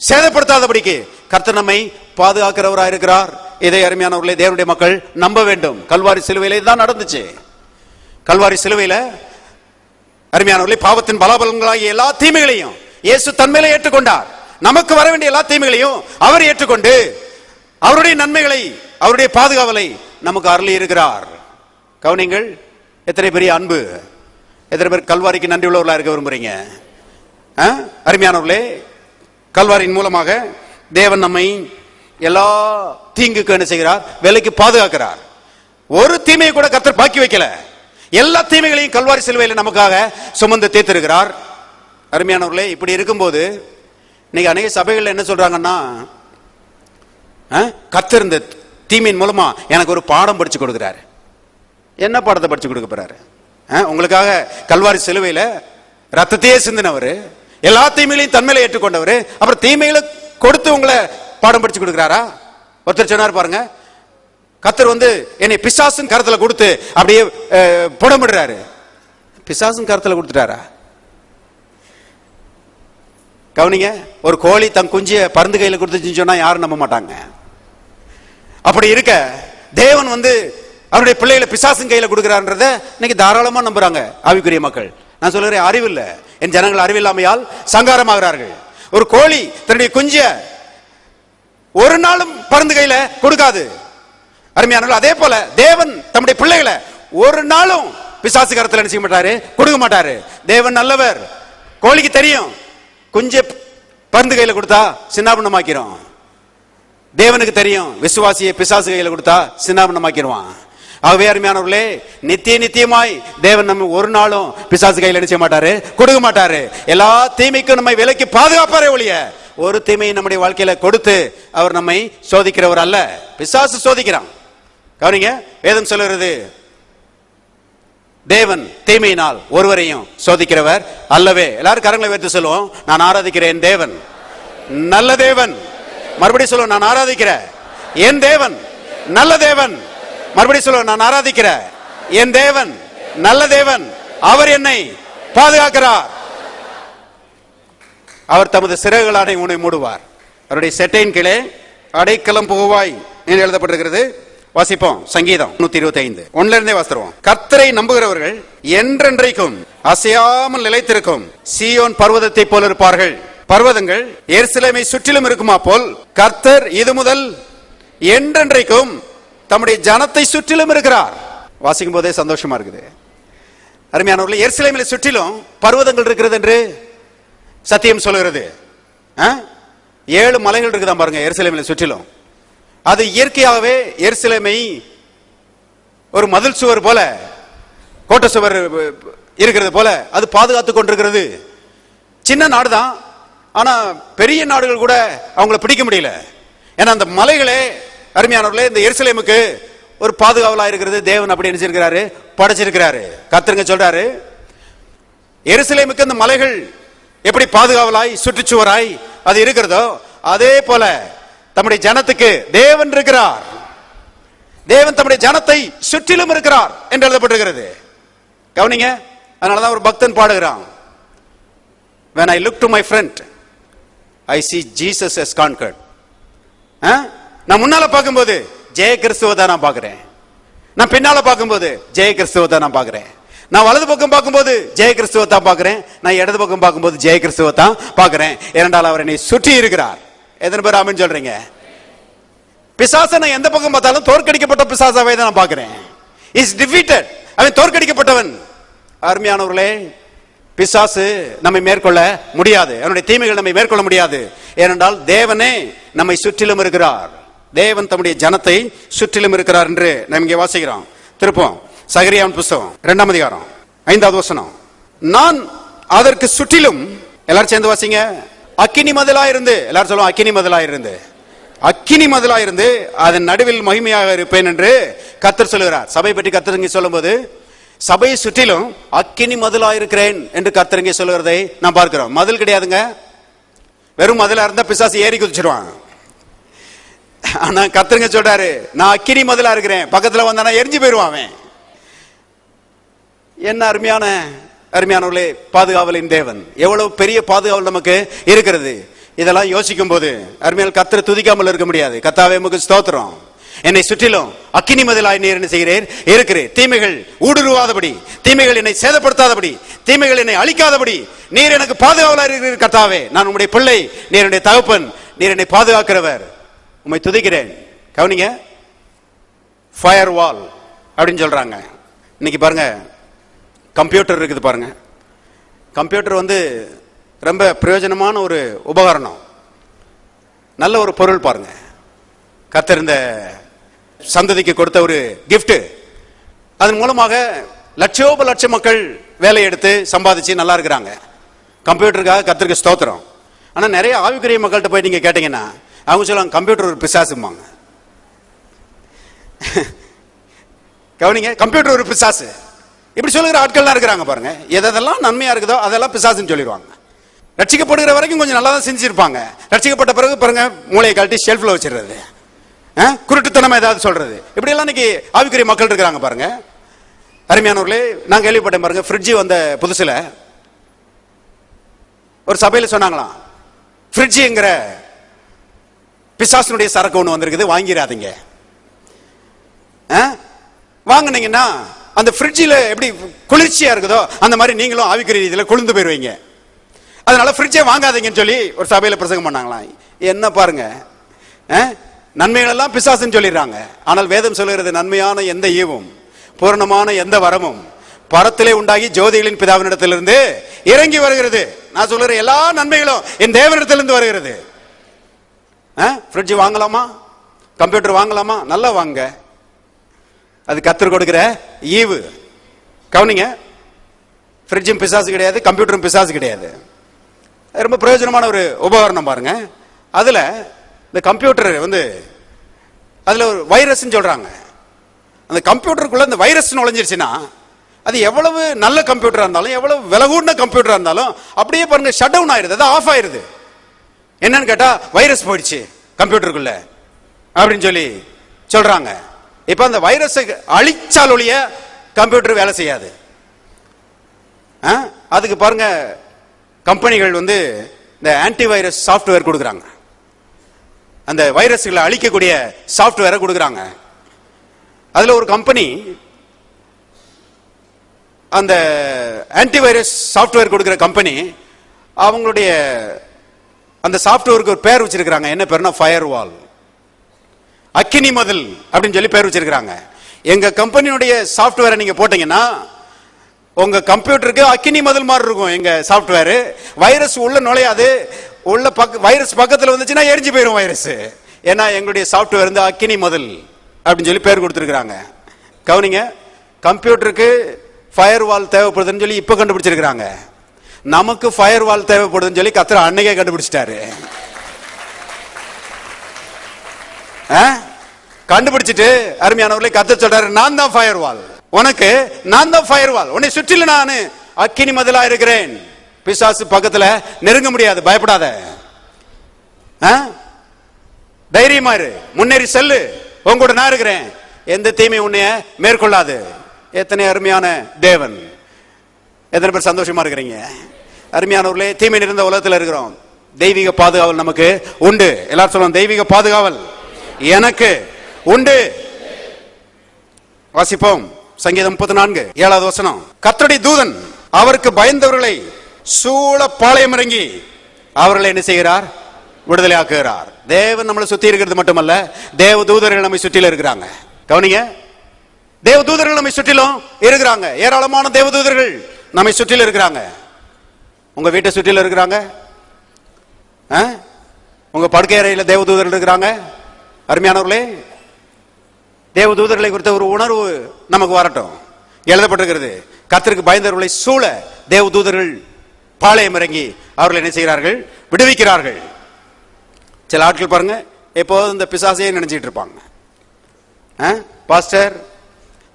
சேதப்படுத்தாதபடிக்கு கர்த்தர் நம்மை பாதுகாக்கிறவராக இருக்கிறார். இதை அருமையானவர்களே தேவனுடைய மக்கள் நம்ப வேண்டும். கல்வாரி சிலுவையில தான் நடந்துச்சு. கல்வாரி சிலுவையில அருமையானவர்களே பாவத்தின் பலாபலங்களாகிய எல்லா தீமைகளையும் இயேசு தன்மையில ஏற்றுக்கொண்டார். நமக்கு வர வேண்டிய எல்லா தீமைகளையும் அவர் ஏற்றுக்கொண்டு அவருடைய நன்மைகளை, அவருடைய பாதுகாவலை நமக்கு அருளி இருக்கிறார். கவனிங்கள், எத்தனை பெரிய அன்பு! எத்தனை பேர் கல்வாரிக்கு நன்றி உள்ளவர்களா இருக்க விரும்புறீங்க? அருமையானவர்களே, கல்வாரியின் மூலமாக தேவன் நம்மை எல்லா தீங்குக்கு என்ன செய்கிறார்? விலைக்கு பாதுகாக்கிறார். ஒரு தீமையை கூட கர்த்தர் பாக்கி வைக்கல. எல்லா தீமைகளையும் கல்வாரி சிலுவையில் நமக்காக சுமந்து தீர்த்திருக்கிறார். அருமையானவர்களே, இப்படி இருக்கும்போது இன்னைக்கு அநேக சபைகள் என்ன சொல்றாங்கன்னா, கர்த்தர் இந்த தீமையின் மூலமா எனக்கு ஒரு பாடம் படிச்சு கொடுக்கிறாரு. என்ன பாடத்தை படிச்சு கொடுக்க போறாரு? உங்களுக்காக கல்வாரி சிலுவையில ரத்தத்தையே சிந்தினவர், எல்லா தீமைகளையும் தன்மையில ஏற்றுக்கொண்டவர், அப்புறம் தீமைகளை கொடுத்து உங்களை பாடம் படிச்சு கொடுக்கிறாரா? ஒருத்தர் சொன்னார் பாருங்க, கர்த்தர் என்னை பிசாசின் கருத்துல கொடுத்து அப்படியே புடமிடுறாரு. பிசாசின் கருத்துல கொடுத்துட்டாரா? கவனிங்க, ஒரு கோழி தன் குஞ்சிய பருந்து கையில கொடுத்துச்சுன்னு சொன்னா யாரும் நம்ப மாட்டாங்க. அப்படி இருக்க தேவன் அவருடைய பிள்ளைகளை பிசாசின் கையில கொடுக்கிறார்ன்றத இன்னைக்கு தாராளமா நம்புறாங்க ஆவிக்குரிய மக்கள். நான் சொல்லுறேன், அறிவில்லை, என் ஜனங்கள் அறிவில்லாமையால் சங்காரமாகிறார்கள். ஒரு கோழி தன்னுடைய குஞ்சிய ஒரு நாளும் பருந்து கையில கொடுக்காது. அருமையானவர்கள், அதே போல தேவன் தம்முடைய பிள்ளைகளை ஒரு நாளும் பிசாசு கரத்தில் என்ன செய்ய மாட்டாரு? கொடுக்க மாட்டாரு. தேவன் நல்லவர். கோழிக்கு தெரியும், குஞ்ச பருந்து கையில கொடுத்தா சின்னாபண்ணமாக்கிறோம். தேவனுக்கு தெரியும், விசுவாசியை பிசாசு கையில கொடுத்தா சின்னாபண்ணமாக்கிடுவான். ஆகவே அருமையானவர்களே, நித்திய நித்தியமாய் தேவன் நம்ம ஒரு நாளும் பிசாசு கையில என்ன செய்ய மாட்டாரு? கொடுக்க மாட்டாரு. எல்லா தீமைக்கும் நம்மை விலைக்கு பாதுகாப்பாரே ஒழிய ஒரு தீமையை நம்முடைய வாழ்க்கையில கொடுத்து அவர் நம்மை சோதிக்கிறவர் அல்ல. பிசாசு சோதிக்கிறான். கவனிங்க, வேதம் சொல்லுகிறது, தேவன் தீமையினால் ஒருவரையும் சோதிக்கிறவர் அல்லவே. எல்லாரும் கரங்களை வைத்து சொல்லுவோம், நான் ஆராதிக்கிறேன் தேவன் நல்ல தேவன். மறுபடியும் சொல்லுவோம், நான் ஆராதிக்கிற என் தேவன் நல்ல தேவன். மறுபடியும் சொல்லுவோம், நான் ஆராதிக்கிற என் தேவன் நல்ல தேவன். அவர் என்னை பாதுகாக்கிறார். அவர் தமது சிறகுகளான உன்னை மூடுவார், அவருடைய செட்டையின் கீழே அடைக்கலம் புகுவாய் என்று எழுதப்பட்டிருக்கிறது. வாசிப்போம், சங்கீதம் 125 1ல இருந்தே வாசிப்போம். கர்த்தரை நம்புகிறவர்கள் என்றென்றைக்கும் அசையாமல் நிலைத்திருக்கும் சீயோன் பர்வதத்தை போல இருப்பார்கள். பர்வதங்கள் எருசலேமை சுற்றிலும் இருக்குமா போல் கர்த்தர் இது முதல் என்றென்றைக்கும் தம்முடைய ஜனத்தை சுற்றிலும் இருக்கிறார். வாசிக்கும் போதே சந்தோஷமா இருக்குது. அருமையானவர்களே, எருசலேமை சுற்றிலும் பர்வதங்கள் இருக்கிறது என்று சத்தியம் சொல்லுகிறது. 7 மலைகள் இருக்குதான் பாருங்க எருசலேமை சுற்றிலும். அது இயற்கையாகவே எருசலேமை ஒரு மதில் சுவர் போல, கோட்டை சுவர் இருக்கிறது போல அது பாதுகாத்து கொண்டிருக்கிறது. சின்ன நாடுதான், ஆனா பெரிய நாடுகள் கூட அவங்கள பிடிக்க முடியல. ஏன்னா அந்த மலைகளே அருமையானவர்களே இந்த எருசலேமுக்கு ஒரு பாதுகாவலா இருக்கிறது. தேவன் அப்படி நினைச்சிருக்கிறாரு, படைச்சிருக்கிறாரு. கர்த்தருங்க சொல்றாரு, எருசலேமுக்கு அந்த மலைகள் எப்படி பாதுகாவலாய் சுற்றுச்சுவராய் அது இருக்கிறதோ அதே போல தம்முடைய ஜனத்துக்கு தேவன் இருக்கிறார். தேவன் தம்முடைய ஜனத்தை சுற்றிலும் இருக்கிறார் என்று எழுதப்பட்டிருக்கிறது. கவனிங்க, அதனாலதான் ஒரு பக்தன் பாடுகிறான், when I look to my front I see Jesus has conquered. நான் முன்னால பார்க்கும்போது ஜெய கிறிஸ்துவ தான் நான் பார்க்கிறேன், நான் பின்னால பார்க்கும்போது ஜெய கிறிஸ்துவ தான் நான் பார்க்கிறேன், நான் வலது பக்கம் பார்க்கும்போது ஜெய கிறிஸ்துவ தான் பார்க்கிறேன், நான் இடது பக்கம் பார்க்கும்போது ஜெய கிறிஸ்துவ தான் பார்க்கிறேன். ஏனென்றால் அவர் என்னை சுற்றி இருக்கிறார். எத்தனை பேர் ஆமென் சொல்றீங்க? பிசாசை நான் எந்த பக்கம் பார்த்தாலும் தோற்கடிக்கப்பட்ட பிசாசாவே தான் நான் பார்க்கிறேன். இஸ் டிஃபீட்டட், அவன் தோற்கடிக்கப்பட்டவன். அருமையானவர்களே, பிசாசு நம்மை மேற்கொள்ள முடியாது, அவனுடைய தீமைகள் நம்மை மேற்கொள்ள முடியாது. ஏனென்றால் தேவனே நம்மை சுற்றிலும் இருக்கிறார். தேவன் தம்முடைய ஜனத்தை சுற்றிலும் இருக்கிறார் என்று நாம் இங்கே வாசிக்கிறோம். திருப்போம், சகரியாவின் புஸ்தகம் 2ஆம் அதிகாரம் 5வது வசனம். நான் அதற்கு சுற்றிலும், எல்லாரும் சேர்ந்து வாசிங்க, அக்கினி மதிலாயிருந்து, எல்லாரும் சொல்லுவோம் அக்கினி மதிலாயிருந்து, அக்கினி மதிலாயிருந்து அதன் நடுவில் மகிமையாக இருப்பேன் என்று கர்த்தர் சொல்லுகிறார். சபை பற்றி கர்த்தர் இங்கே சொல்லும் போது சபையை சுற்றிலும் அக்கினி மதிலாயிருக்கிறேன் என்று கர்த்தர் இங்கே சொல்லுகிறதை நான் பார்க்கிறோம். மதில் கிடையாதுங்க, வெறும் மதிலா இருந்தா பிசாசு ஏறி குதிச்சிடுவான். ஆனா கர்த்தருங்க சொல்றாரு, நான் அக்கினி மதிலா இருக்கிறேன், பக்கத்துல வந்தானா எரிஞ்சு போயிருவான் அவன். என்ன அருமையானவர்களே, பாதுகாவலின் தேவன், எவ்வளவு பெரிய பாதுகாவல் நமக்கு இருக்கிறது. இதெல்லாம் யோசிக்கும் போது அருமையால் கர்த்தரை துதிக்காமல் இருக்க முடியாது. கர்த்தாவே உமக்கு ஸ்தோத்திரம். என்னை சுற்றிலும் அக்கினி மதிலாய் நீர் என்ன செய்கிறீர் இருக்கிறீர். தீமைகள் ஊடுருவாதபடி, தீமைகள் என்னை சேதப்படுத்தாதபடி, தீமைகள் என்னை அழிக்காதபடி நீர் எனக்கு பாதுகாவலாக இருக்கிறீர் கர்த்தாவே. நான் உம்முடைய பிள்ளை, நீர் என்னுடைய தகப்பன், நீர் என்னை பாதுகாக்கிறவர், உம்மை துதிக்கிறேன். கவனிங்க, ஃபயர் வால் அப்படின்னு சொல்றாங்க. இன்னைக்கு பாருங்க, கம்ப்யூட்டர் இருக்குது பாருங்க. கம்ப்யூட்டர் வந்து ரொம்ப பிரயோஜனமான ஒரு உபகரணம், நல்ல ஒரு பொருள் பாருங்க. கர்த்தர் இந்த சந்ததிக்கு கொடுத்த ஒரு கிஃப்ட். அதன் மூலமாக லட்சோப லட்ச மக்கள் வேலை எடுத்து சம்பாதிச்சு நல்லா இருக்கிறாங்க. கம்ப்யூட்டருக்காக கர்த்தருக்கு ஸ்தோத்திரம். ஆனா நிறைய ஆவிக்குரிய மக்கள்கிட்ட போய் நீங்க கேட்டீங்கன்னா அவங்க சொல்லுவாங்க கம்ப்யூட்டர் ஒரு பிசாசும்பாங்க. கவனிங்க, கம்ப்யூட்டர் ஒரு பிசாசு இப்படி சொல்லுகிற ஆட்கள்லாம் இருக்கிறாங்க பாருங்க. எதெல்லாம் நன்மையா இருக்குதோ அதெல்லாம் பிசாசுன்னு சொல்லிடுவாங்க. ரட்சிக்கப்படுகிற வரைக்கும் கொஞ்சம் நல்லா தான் செஞ்சிருப்பாங்க. ரட்சிக்கப்பட்ட பிறகு பாருங்க, மூளையை கழட்டி ஷெல்ஃப்ல வச்சிடுறது, குருட்டுத்தனமா ஏதாவது சொல்றது, இப்படி எல்லாம் இன்னைக்கு ஆவிக்குரிய மக்கள் இருக்கிறாங்க பாருங்க. அருமையானவர்களே, நான் கேள்விப்பட்டேன் பாருங்க, ஃப்ரிட்ஜ் வந்த புதுசுல ஒரு சபையில சொன்னாங்களாம், ஃப்ரிட்ஜ்ங்கிற பிசாசுனுடைய சரக்கு ஒண்ணு வந்திருக்குது, வாங்கிடாதீங்க. வாங்கினீங்கன்னா அந்த ஃப்ரிட்ஜில் எப்படி குளிர்ச்சியா இருக்குதோ அந்த மாதிரி நீங்களும் ஆவிக்குரிய ரீதியில குளிர்ந்து போயிருவீங்க. அதனால ஃப்ரிட்ஜை வாங்காதீங்கன்னு சொல்லி ஒரு சபையில பிரசங்கம் பண்ணாங்களாம். என்ன பாருங்க, நன்மைகள் எல்லாம் பிசாசுன்னு சொல்லிடுறாங்க. ஆனால் வேதம் சொல்லுகிறது, நன்மையான எந்த ஈவும் பூரணமான எந்த வரமும் பரத்திலே உண்டாகி ஜோதிகளின் பிதாவினிடத்திலிருந்து இறங்கி வருகிறது. நான் சொல்லுற எல்லா நன்மைகளும் என் தேவனிடத்திலிருந்து வருகிறது. ஃப்ரிட்ஜ் வாங்கலாமா, கம்ப்யூட்டர் வாங்கலாமா? நல்லா வாங்க, அது கர்த்தர் கொடுக்கிற ஈவு. கவனிங்க, ஃப்ரிட்ஜும் பிசாசு கிடையாது, கம்ப்யூட்டரும் பிசாசு கிடையாது. ரொம்ப பிரயோஜனமான ஒரு உபகரணம் பாருங்க. அதுல இந்த கம்ப்யூட்டர் வந்து அதுல ஒரு வைரஸ் சொல்றாங்க. அந்த கம்ப்யூட்டருக்குள்ள இந்த வைரஸ் நுழைஞ்சிருச்சுன்னா அது எவ்வளவு நல்ல கம்ப்யூட்டரா இருந்தாலும், எவ்வளவு விலை கூடின கம்ப்யூட்டரா இருந்தாலும் அப்படியே பாருங்க ஷட் டவுன் ஆயிருது, அது ஆஃப் ஆயிருது. என்னன்னு கேட்டா வைரஸ் போயிடுச்சு கம்ப்யூட்டருக்குள்ள அப்படின்னு சொல்லி சொல்றாங்க. இப்ப அந்த வைரஸை அழிச்சால் ஒழிய கம்ப்யூட்டர் வேலை செய்யாது. அதுக்கு பாருங்க, கம்பெனிகள் வந்து இந்த ஆன்டி வைரஸ் சாஃப்ட்வேர் கொடுக்குறாங்க, அந்த வைரஸ்களை அழிக்கக்கூடிய சாஃப்ட்வேரை கொடுக்குறாங்க. அதுல ஒரு கம்பெனி அந்த ஆன்டி வைரஸ் சாஃப்ட்வேர் கொடுக்கிற கம்பெனி அவங்களுடைய அந்த சாஃப்ட்வேருக்கு ஒரு பேர் வச்சிருக்காங்க. என்ன பேருனா ஃபயர் வால், அக்கினி மதில் அப்படின்னு சொல்லி பேர் வச்சிருக்காங்க. எங்க கம்பெனியுடைய சாஃப்ட்வேரை நீங்க போட்டீங்கன்னா உங்க கம்ப்யூட்டருக்கு அக்கினி மதில் மாதிரி இருக்கும் எங்க சாஃப்ட்வேர். வைரஸ் உள்ள நுழையாது, உள்ள வைரஸ் பக்கத்துல வந்துச்சுன்னா எரிஞ்சு போயிடும் வைரஸ். ஏன்னா எங்களுடைய சாஃப்ட்வேர் வந்து அக்கினி மதில் அப்படின்னு சொல்லி பேர் கொடுத்திருக்காங்க. கவனிங்க, கம்ப்யூட்டருக்கு ஃபயர் வால் தேவைப்படுதுன்னு சொல்லி இப்ப கண்டுபிடிச்சிருக்காங்க. நமக்கு ஃபயர் வால் தேவைப்படுதுன்னு சொல்லி கர்த்தர் அன்னைக்கே கண்டுபிடிச்சிட்டாரு. கண்டுபிடிச்சிட்டு அருமையானவர்களே, கர்த்தர் சொல்றாரு, நான் தான் ஃபயர் வால், உனக்கு நான் தான் ஃபயர் வால், உன்னை சுற்றிலும் நான் அக்கினி மதிலா இருக்கிறேன். பிசாசு பக்கத்துல நெருங்க முடியாது, பயப்படாத, தைரியமா இரு, முன்னேறி செல்லு, உங்கூட நான் இருக்கிறேன், எந்த தீமை உன்னைய மேற்கொள்ளாது. எத்தனை அருமையான தேவன்! எத்தனை பேர் சந்தோஷமா இருக்கிறீங்க? அருமையானவர்களே, தீமை நிறைந்த உலகத்தில் இருக்கிறோம், தெய்வீக பாதுகாவல் நமக்கு உண்டு. எல்லாரும் சொல்லுவோம், தெய்வீக பாதுகாவல் எனக்கு உண்டு. வாசிப்போம், சங்கீதம் 34:7. கர்த்தருடைய தூதன் அவருக்கு பயந்தவர்களை சூழ பாளையம் இறங்கி அவர்களை என்ன செய்கிறார்? விடுதலை ஆக்குகிறார். தேவன் நம்மளை சுத்தி இருக்கிறது மட்டுமல்ல, தேவ தூதர்கள் நம்மை சுற்றிலும் இருக்கிறாங்க. கவனிங்க, தேவ தூதர்கள் நம்மை சுற்றிலும் இருக்கிறாங்க. ஏராளமான தேவ தூதர்கள் நம்மை சுற்றிலும் இருக்கிறாங்க. உங்க வீட்டை சுற்றிலும் இருக்கிறாங்க, உங்க படுக்கை அறையில தேவ தூதர்கள் இருக்கிறாங்க. அருமையானவர்களே, தேவ தூதர்களை குறித்த ஒரு உணர்வு நமக்கு வரட்டும். எழுதப்பட்டிருக்கிறது, கர்த்தருக்கு பயந்தவர்களை சூழ தேவ தூதர்கள் பாளையம் இறங்கி அவர்கள் என்ன செய்கிறார்கள்? விடுவிக்கிறார்கள். சில ஆட்கள் பாருங்க, எப்போதும் இந்த பிசாசையே நினைச்சிட்டு இருப்பாங்க. பாஸ்டர்,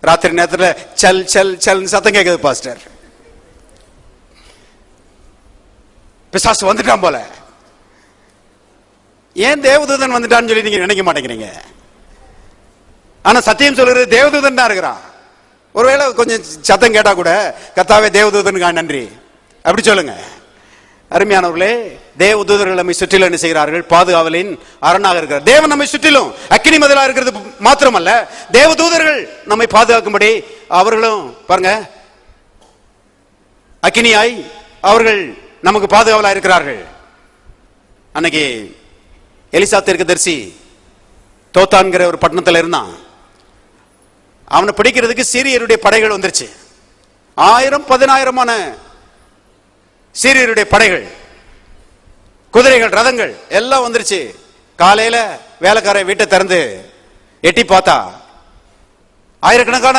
ராத்திரி நேரத்தில் சல் சல் சல் சத்தம் கேட்குது பாஸ்டர், பிசாசு வந்துட்டான் போல. ஏன் தேவதூதன் வந்துட்டான்னு சொல்லி நீங்க நினைக்க மாட்டேங்கிறீங்க. ஆனா சத்தியம் சொல்றது தேவதூதன் தான் இருக்கிறான். ஒருவேளை கொஞ்சம் சத்தம் கேட்டா கூட, கர்த்தாவே தேவதூதனுக்கு நன்றி அப்படி சொல்லுங்க. அருமையானவர்களே, தேவ தூதர்கள் நம்மை சுற்றிலும் என்ன செய்கிறார்கள்? பாதுகாவலின் அரணாக இருக்கிறார். தேவன் நம்மை சுற்றிலும் அக்கினி மதிலா இருக்கிறது மாத்திரமல்ல, தேவ தூதர்கள் நம்மை பாதுகாக்கும்படி அவர்களும் பாருங்க அக்கினியாய் அவர்கள் நமக்கு பாதுகாவலா இருக்கிறார்கள். அன்னைக்கு எலிசா தீர்க்கதரிசி தோத்தான்கிற ஒரு பட்டணத்தில் இருந்தான். அவனை பிடிக்கிறதுக்கு சீரியருடைய படைகள் வந்துருச்சு. 1000-10000 சீரியருடைய படைகள், குதிரைகள், ரதங்கள் எல்லாம் வந்துருச்சு. காலையில வேலைக்கார வீட்டை திறந்து எட்டி பார்த்தா ஆயிரக்கணக்கான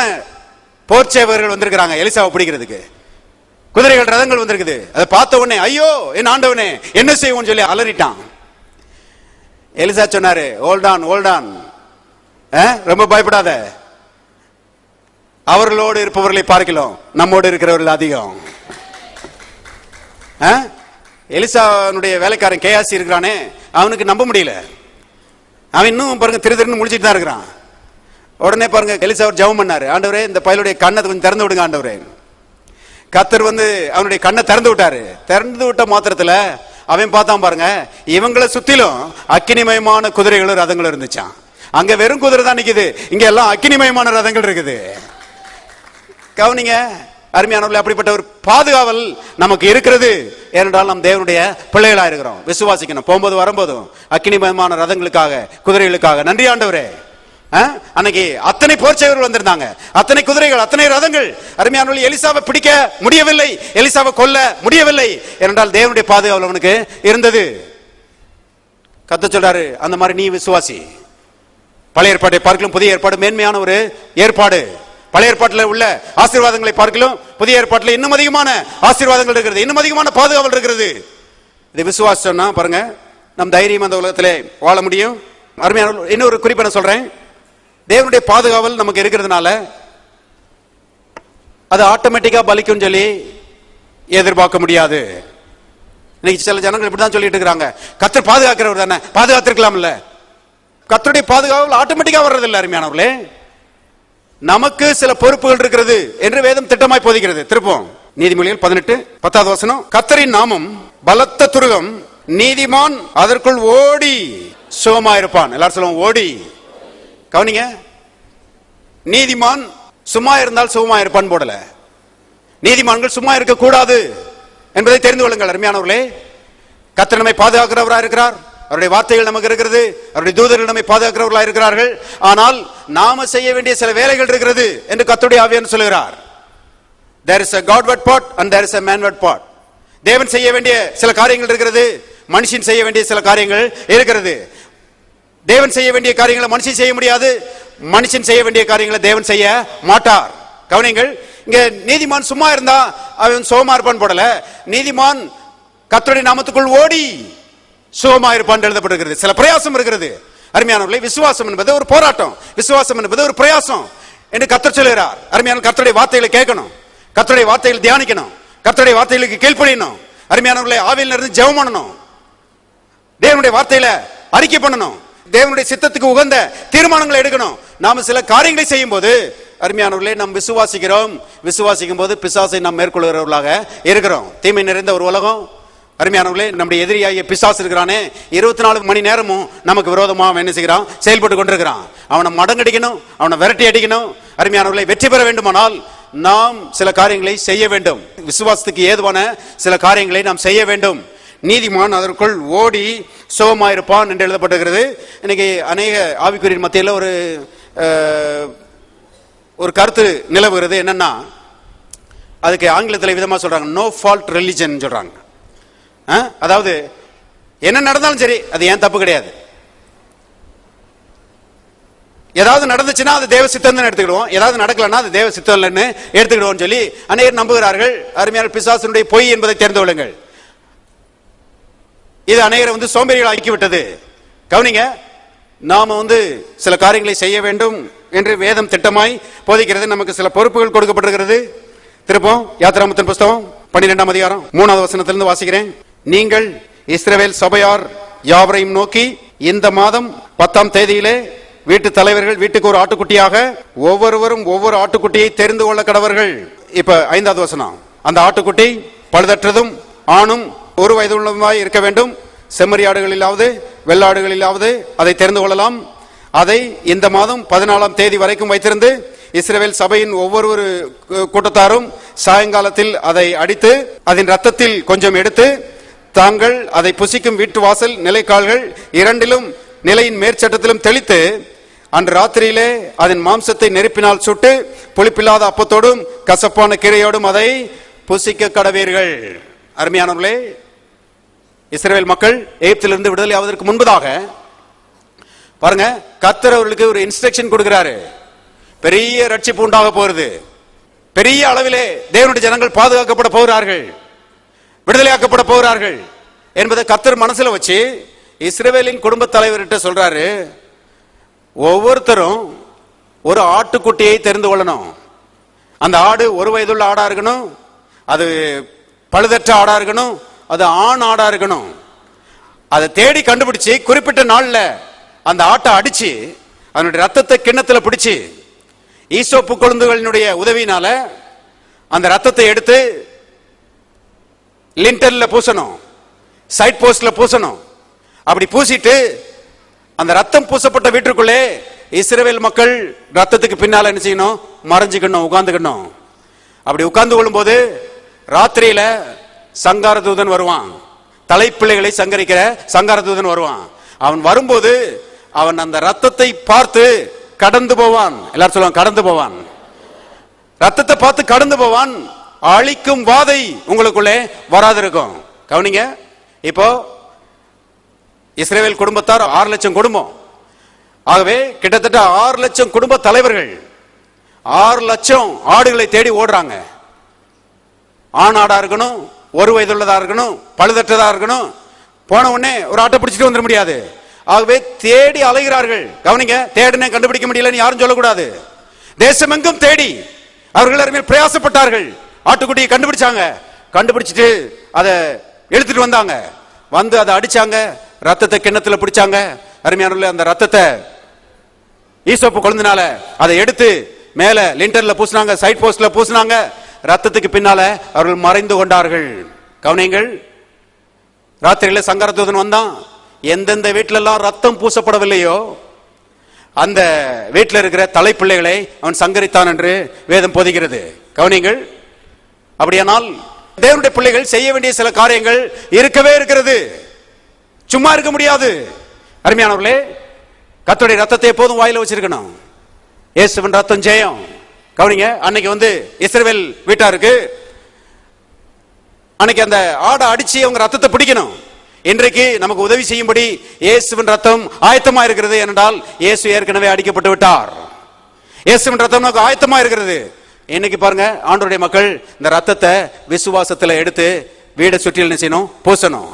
போர் சேவகர்கள் வந்திருக்கிறாங்க எலிசாவை பிடிக்கிறதுக்கு. குதிரைகள், ரதங்கள் வந்திருக்குது. அதை பார்த்த உடனே ஐயோ என் ஆண்டவனே என்ன செய்வோம் சொல்லி அலறிட்டான். எலிசா சொன்னாரு, ஹோல்டான், ரொம்ப பயப்படாத, அவர்களோடு இருப்பவர்களை பார்க்கலாம் நம்மோடு இருக்கிறவர்கள் அதிகம். எலிசாவுடைய வேலைக்காரன் கேயாசி இருக்கிறானே, அவனுக்கு நம்ப முடியல. அவன் இன்னும் பாருங்க திரு முடிச்சிட்டு தான் இருக்கிறான். உடனே பாருங்க எலிசா ஜெபம் பண்ணாரு, ஆண்டவரே இந்த பயலுடைய கண்ணை கொஞ்சம் திறந்து விடுங்க ஆண்டவரே. கர்த்தர் அவனுடைய கண்ணை திறந்து விட்டாரு. திறந்து விட்ட மாத்திரத்துல அவன் பார்த்தான் பாருங்க, இவங்களை சுத்திலும் அக்கினிமயமான குதிரைகளும் ரதங்களும் இருந்துச்சான். அங்க வெறும் குதிரை தான் நிக்குது, இங்க எல்லாம் அக்கினிமயமான ரதங்கள் இருக்குது. கவனிங்க அருமையானவர்களே, அப்படிப்பட்ட ஒரு பாதுகாவல் நமக்கு இருக்கிறது. ஏனென்றால் நாம் தேவனுடைய பிள்ளைகளா இருக்கிறோம். விசுவாசிக்கணும். போகும்போது வரும்போதும் அக்கினிமயமான ரதங்களுக்காக, குதிரைகளுக்காக நன்றி ஆண்டவரே. அன்னைக்கு அத்தனை போர்ச்சேவர்கள் வந்திருந்தாங்க, அத்தனை குதிரைகள், அத்தனை ரதங்கள். அருமையானவர்களே, எலிசாவை பிடிக்க முடியவில்லை, எலிசாவை கொல்ல முடியவில்லை. ஏனென்றால் தேவனுடைய பாதுகாவல் அவனுக்கு இருந்தது. கர்த்தர் சொல்றாரு, அந்த மாதிரி நீ விசுவாசி. பழைய ஏற்பாட்டை பார்க்கலாம் புதிய ஏற்பாடு மேன்மையான ஒரு ஏற்பாடு. பழைய ஏற்பாட்டில் உள்ள ஆசீர்வாதங்களை பார்க்கலாம் புதிய ஏற்பாட்டில் இன்னும் அதிகமான ஆசீர்வாதங்கள் இருக்கிறது, இன்னும் அதிகமான பாதுகாவல் இருக்கிறது. இதை விசுவாசம்னா பாருங்க நம் தைரியம் அந்த உலகத்திலே வாழ முடியும். அருமையான இன்னொரு குறிப்பை நான் சொல்றேன். தேவனுடைய பாதுகாவல் நமக்கு இருக்கிறதுனால அது ஆட்டோமேட்டிக்கா பலிக்கும் சொல்லி எதிர்பார்க்க முடியாது. இன்னைக்கு சில ஜனங்கள் இப்படிதான் சொல்லிட்டு இருக்காங்க, கர்த்தர் பாதுகாக்கிறவர் தானே, பாதுகாத்திருக்கலாம்ல. கர்த்தருடைய பாதுகாவல் ஆட்டோமேட்டிக்கா வர்றது இல்லை. அருமையானவர்களே, நமக்கு சில பொறுப்புகள் இருக்கிறது என்று வேதம் திட்டமாய் போதிக்கிறது. திருப்போம் நீதிமொழிகள் 18:10 கர்த்தரின் நாமம் பலத்த துருகம், நீதிமான் அதற்குள் ஓடி சுகமாயிருப்பான். எல்லாரும் சொல்லுவோம் ஓடி. கவனிங்க, நீதிமான் சும்மா இருந்தால் சுகமாயிருப்பான் போடல. நீதிமான்கள் சும்மா இருக்க கூடாது என்பதை தெரிந்து கொள்ளுங்கள். அருமையானவர்களே, கர்த்தர் நம்மை பாதுகாக்கிறவராக இருக்கிறார். அவருடைய வார்த்தைகள் நமக்கு இருக்கிறது, அவருடைய தூதர்கள் நம்மை பாதுகாக்கிறவர்களாக இருக்கிறார்கள். ஆனால் நாம செய்ய வேண்டிய சில வேலைகள் இருக்கிறது என்று கர்த்தருடைய ஆவியானவர் சொல்கிறார். There is a Godward part and there is a manward part. தேவன் செய்ய வேண்டிய சில காரியங்கள் இருக்கிறது, மனுஷன் செய்ய வேண்டிய சில காரியங்கள் இருக்கிறது. தேவன் செய்ய வேண்டிய காரியங்களை மனுஷன் செய்ய முடியாது, மனுஷன் செய்ய வேண்டிய காரியங்களை தேவன் செய்ய மாட்டார். கவனிங்கள், இங்க நீதிமான் சும்மா இருந்தா அவன் சுகமா இருப்பான் போடல. நீதிமான் கர்த்தருடைய நாமத்துக்குள் ஓடி சுகமா இருப்பான் எழுதப்பட்டிருக்கிறது. சில பிரயாசம் இருக்கிறது. அருமையானவர்களே, விசுவாசம் என்பது ஒரு போராட்டம், விசுவாசம் என்பது ஒரு பிரயாசம் என்று கர்த்தர் சொல்கிறார். அருமையான கர்த்தருடைய வார்த்தைகளை கேட்கணும், கர்த்தருடைய வார்த்தைகளை தியானிக்கணும், கர்த்தருடைய வார்த்தைகளுக்கு கீழ்ப்படியணும். அருமையானவர்களே, ஆவியில் இருந்து ஜெபம் பண்ணணும், தேவனுடைய வார்த்தையில அறிக்கை பண்ணணும், தேவனுடைய சித்தத்துக்கு உகந்த தீர்மானங்களை எடுக்கணும். நாம சில காரியங்களை செய்யும் போது அருமையானவர்களே நாம் விசுவாசிக்கிறோம். விசுவாசிக்கும் போது பிசாசை நாம் மேற்கொள்கிறவர்களாக இருக்கிறோம். தீமை நிறைந்த ஒரு உலகம். அருமையானவர்களே, நம்முடைய எதிரியாகிய பிசாசு இருக்கிறானே, 24 மணி நேரமும் நமக்கு விரோதமாக என்ன செய்கிறான்? செயல்பட்டு கொண்டிருக்கிறான். அவனை மடங்கடிக்கணும், அவனை விரட்டி அடிக்கணும். அருமையானவர்களை, வெற்றி பெற வேண்டுமானால் நாம் சில காரியங்களை செய்ய வேண்டும். விசுவாசத்துக்கு ஏதுவான சில காரியங்களை நாம் செய்ய வேண்டும். நீதிமான் அதற்குள் ஓடி சுகமாயிருப்பான் என்று எழுதப்பட்டிருக்கிறது. இன்னைக்கு அநேக ஆவிக்குரிய மத்தியில் ஒரு கருத்து நிலவுகிறது. என்னன்னா, அதுக்கு ஆங்கிலத்தில் விதமா சொல்றாங்க, நோ ஃபால்ட் ரிலிஜன் சொல்றாங்க. அதாவது என்ன நடந்தாலும் சரி அது ஏன் தப்பு கிடையாது. ஏதாவது நடந்துச்சுன்னா அது தேவ சித்தம் எடுத்துக்கிடுவோம், ஏதாவது நடக்கலன்னா அது தேவ சித்தம் இல்லைன்னு எடுத்துக்கிடுவோம் சொல்லி அநேகர் நம்புகிறார்கள். அருமையான பிசாசனுடைய பொய் என்பதை தெரிந்து கொள்ளுங்கள். இது அநேகரை சோம்பேறிகள் ஆக்கிவிட்டது. கவனிங்க, நாம சில காரியங்களை செய்ய வேண்டும் என்று வேதம் திட்டமாய் போதிக்கிறது. நமக்கு சில பொறுப்புகள் கொடுக்கப்பட்டிருக்கிறது. திருப்போம் யாத்திராமத்தின் புஸ்தகம் 12ஆம் அதிகாரம் 3வது வசனத்திலிருந்து வாசிக்கிறேன். நீங்கள் இஸ்ரவேல் சபையார் யாவரையும் நோக்கி, இந்த மாதம் 10ஆம் தேதியிலே வீட்டு தலைவர்கள் வீட்டுக்கு ஒரு ஆட்டுக்குட்டியாக ஒவ்வொருவரும் ஒவ்வொரு ஆட்டுக்குட்டியை தெரிந்து கொள்ள கடவர்கள். இப்ப 5வது வசனம், அந்த ஆட்டுக்குட்டி பழுதற்றதும் ஆணும் ஒரு வயதுள்ளமாய் இருக்க வேண்டும். செம்மறியாடுகளிலாவது வெள்ளாடுகளிலாவது அதை தெரிந்து கொள்ளலாம். அதை இந்த மாதம் 14ஆம் தேதி வரைக்கும் வைத்திருந்து இஸ்ரவேல் சபையின் ஒவ்வொரு கூட்டத்தாரும் சாயங்காலத்தில் அதை அடித்து அதன் ரத்தத்தில் கொஞ்சம் எடுத்து தாங்கள் அதை புசிக்கும் வீட்டு வாசல் நிலைக்கால்கள் இரண்டிலும் நிலையின் மேற்சட்டத்திலும் தெளித்து அன்று ராத்திரியிலே அதன் மாம்சத்தை நெருப்பினால் சுட்டு புளிப்பில்லாத அப்பத்தோடும் கசப்பான கீரையோடும் அதை புசிக்க கடவீர்கள். அருமையானவர்களே, இஸ்ரவேல் மக்கள் எகிப்திலிருந்து விடுதலை ஆவதற்கு முன்பதாக பாருங்க, கர்த்தர் அவர்களுக்கு ஒரு இன்ஸ்ட்ரக்ஷன் கொடுக்கிறாரு. பெரிய ரட்சிப்பு உண்டாக போகிறது. பெரிய அளவிலே தேவனுடைய ஜனங்கள் பாதுகாக்கப்பட போகிறார்கள், விடுதலையாக்கப்பட போகிறார்கள் என்பதை கர்த்தர் மனசுல வச்சு இஸ்ரவேலின் குடும்ப தலைவர்கிட்ட சொல்றாரு, ஒவ்வொருத்தரும் ஒரு ஆட்டுக்குட்டியை தெரிந்து கொள்ளணும். அந்த ஆடு ஒரு வயதுள்ள ஆடா இருக்கணும், அது பழுதற்ற ஆடா இருக்கணும், அது ஆண் ஆடா இருக்கணும். அதை தேடி கண்டுபிடிச்சு குறிப்பிட்ட நாள்ல அந்த ஆட்டை அடிச்சு அதனுடைய ரத்தத்தை கிண்ணத்துல பிடிச்சு ஈசோப்பு கொழுந்துகளினுடைய உதவியினால அந்த ரத்தத்தை எடுத்து லிண்டர்ல பூசணும், சைட் போஸ்ட்ல பூசணும். அப்படி பூசிட்டு அந்த ரத்தம் பூசப்பட்ட வீட்டுக்குள்ளே இஸ்ரவேல் மக்கள் ரத்தத்துக்கு பின்னால என்ன செய்யணும்? மறைஞ்சுக்கணும், உட்கார்ந்துக்கணும். அப்படி உட்கார்ந்து கொள்ளும் போது ராத்திரியில சங்கார தூதன் வருவான், தலைப்பிள்ளைகளை சங்கரிக்கிற சங்கார தூதன் வருவான். அவன் வரும்போது அவன் அந்த ரத்தத்தை பார்த்து கடந்து போவான். எல்லாரும் சொல்லுவாங்க, கடந்து போவான். ரத்தத்தை பார்த்து கடந்து போவான். அழிக்கும் வாதை உங்களுக்குள்ளே வராது இருக்கும். கவனிங்க, இப்போ இஸ்ரவேல் குடும்பத்தார் 6 லட்சம் குடும்பம். ஆகவே கிட்டத்தட்ட 6 லட்சம் குடும்ப தலைவர்கள் 6 லட்சம் ஆடுகளை தேடி ஓடுறாங்க. ஆண் ஆடா இருக்கணும், ஒரு வயதுள்ளதா இருக்கணும், பழுதற்றதா இருக்கணும். போன உடனே ஒரு ஆட்டை பிடிச்சிட்டு வந்துட முடியாது. ஆகவே தேடி அலைகிறார்கள். கவனிங்க, தேடினே கண்டுபிடிக்க முடியலன்னு யாரும் சொல்லக்கூடாது. தேசமெங்கும் தேடி அவர்கள் எல்லாருமே பிரயாசப்பட்டார்கள். ஆட்டுக்குட்டியை கண்டுபிடிச்சாங்க. கண்டுபிடிச்சிட்டு அதை எடுத்துட்டு வந்தாங்க. வந்து அதை அடிச்சாங்க, ரத்தத்தை கிண்ணத்துல பிடிச்சாங்க. அருமையான அந்த ரத்தத்தை ஈசோப்பு கொழுந்தினால அதை எடுத்து மேல லிண்டர்ல பூசினாங்க, சைட் போஸ்ட்ல பூசினாங்க. ரத்தத்துக்கு பின்னால அவர்கள் மறைந்து கொண்டார்கள். கவனிங்கள், ராத்திரியில சங்கார தூதன் வந்தான். எந்தெந்த வீட்டில எல்லாம் ரத்தம் பூசப்படவில்லையோ அந்த வீட்டில் இருக்கிற தலைப்பிள்ளைகளை அவன் சங்கரித்தான் என்று வேதம் போதிக்கிறது. கவனிங்கள், அப்படியானால் தேவனுடைய பிள்ளைகள் செய்ய வேண்டிய சில காரியங்கள் இருக்கவே இருக்கிறது. சும்மா இருக்க முடியாது. அருமையானவர்களே, கர்த்தருடைய ரத்தத்தை எப்போதும் வாயில வச்சிருக்கணும். இயேசுவின் ரத்தம் ஜெயம். கவனிங்க, அன்னைக்கு இஸ்ரவேல் வீட்டாருக்கு அன்னைக்கு அந்த ஆடை அடிச்சு அவங்க ரத்தத்தை பிடிக்கணும். இன்றைக்கு நமக்கு உதவி செய்யும்படி இயேசுவின் ரத்தம் ஆயத்தமா இருக்கிறது. என்றால் இயேசு ஏற்கனவே அடிக்கப்பட்டு விட்டார். இயேசுவின் ரத்தம் நமக்கு ஆயத்தமா இருக்கிறது. இன்னைக்கு பாருங்க, ஆண்டவருடைய மக்கள் இந்த ரத்தத்தை விசுவாசத்துல எடுத்து வீடை சுற்றிலும் என்ன செய்யணும்? பூசணும்.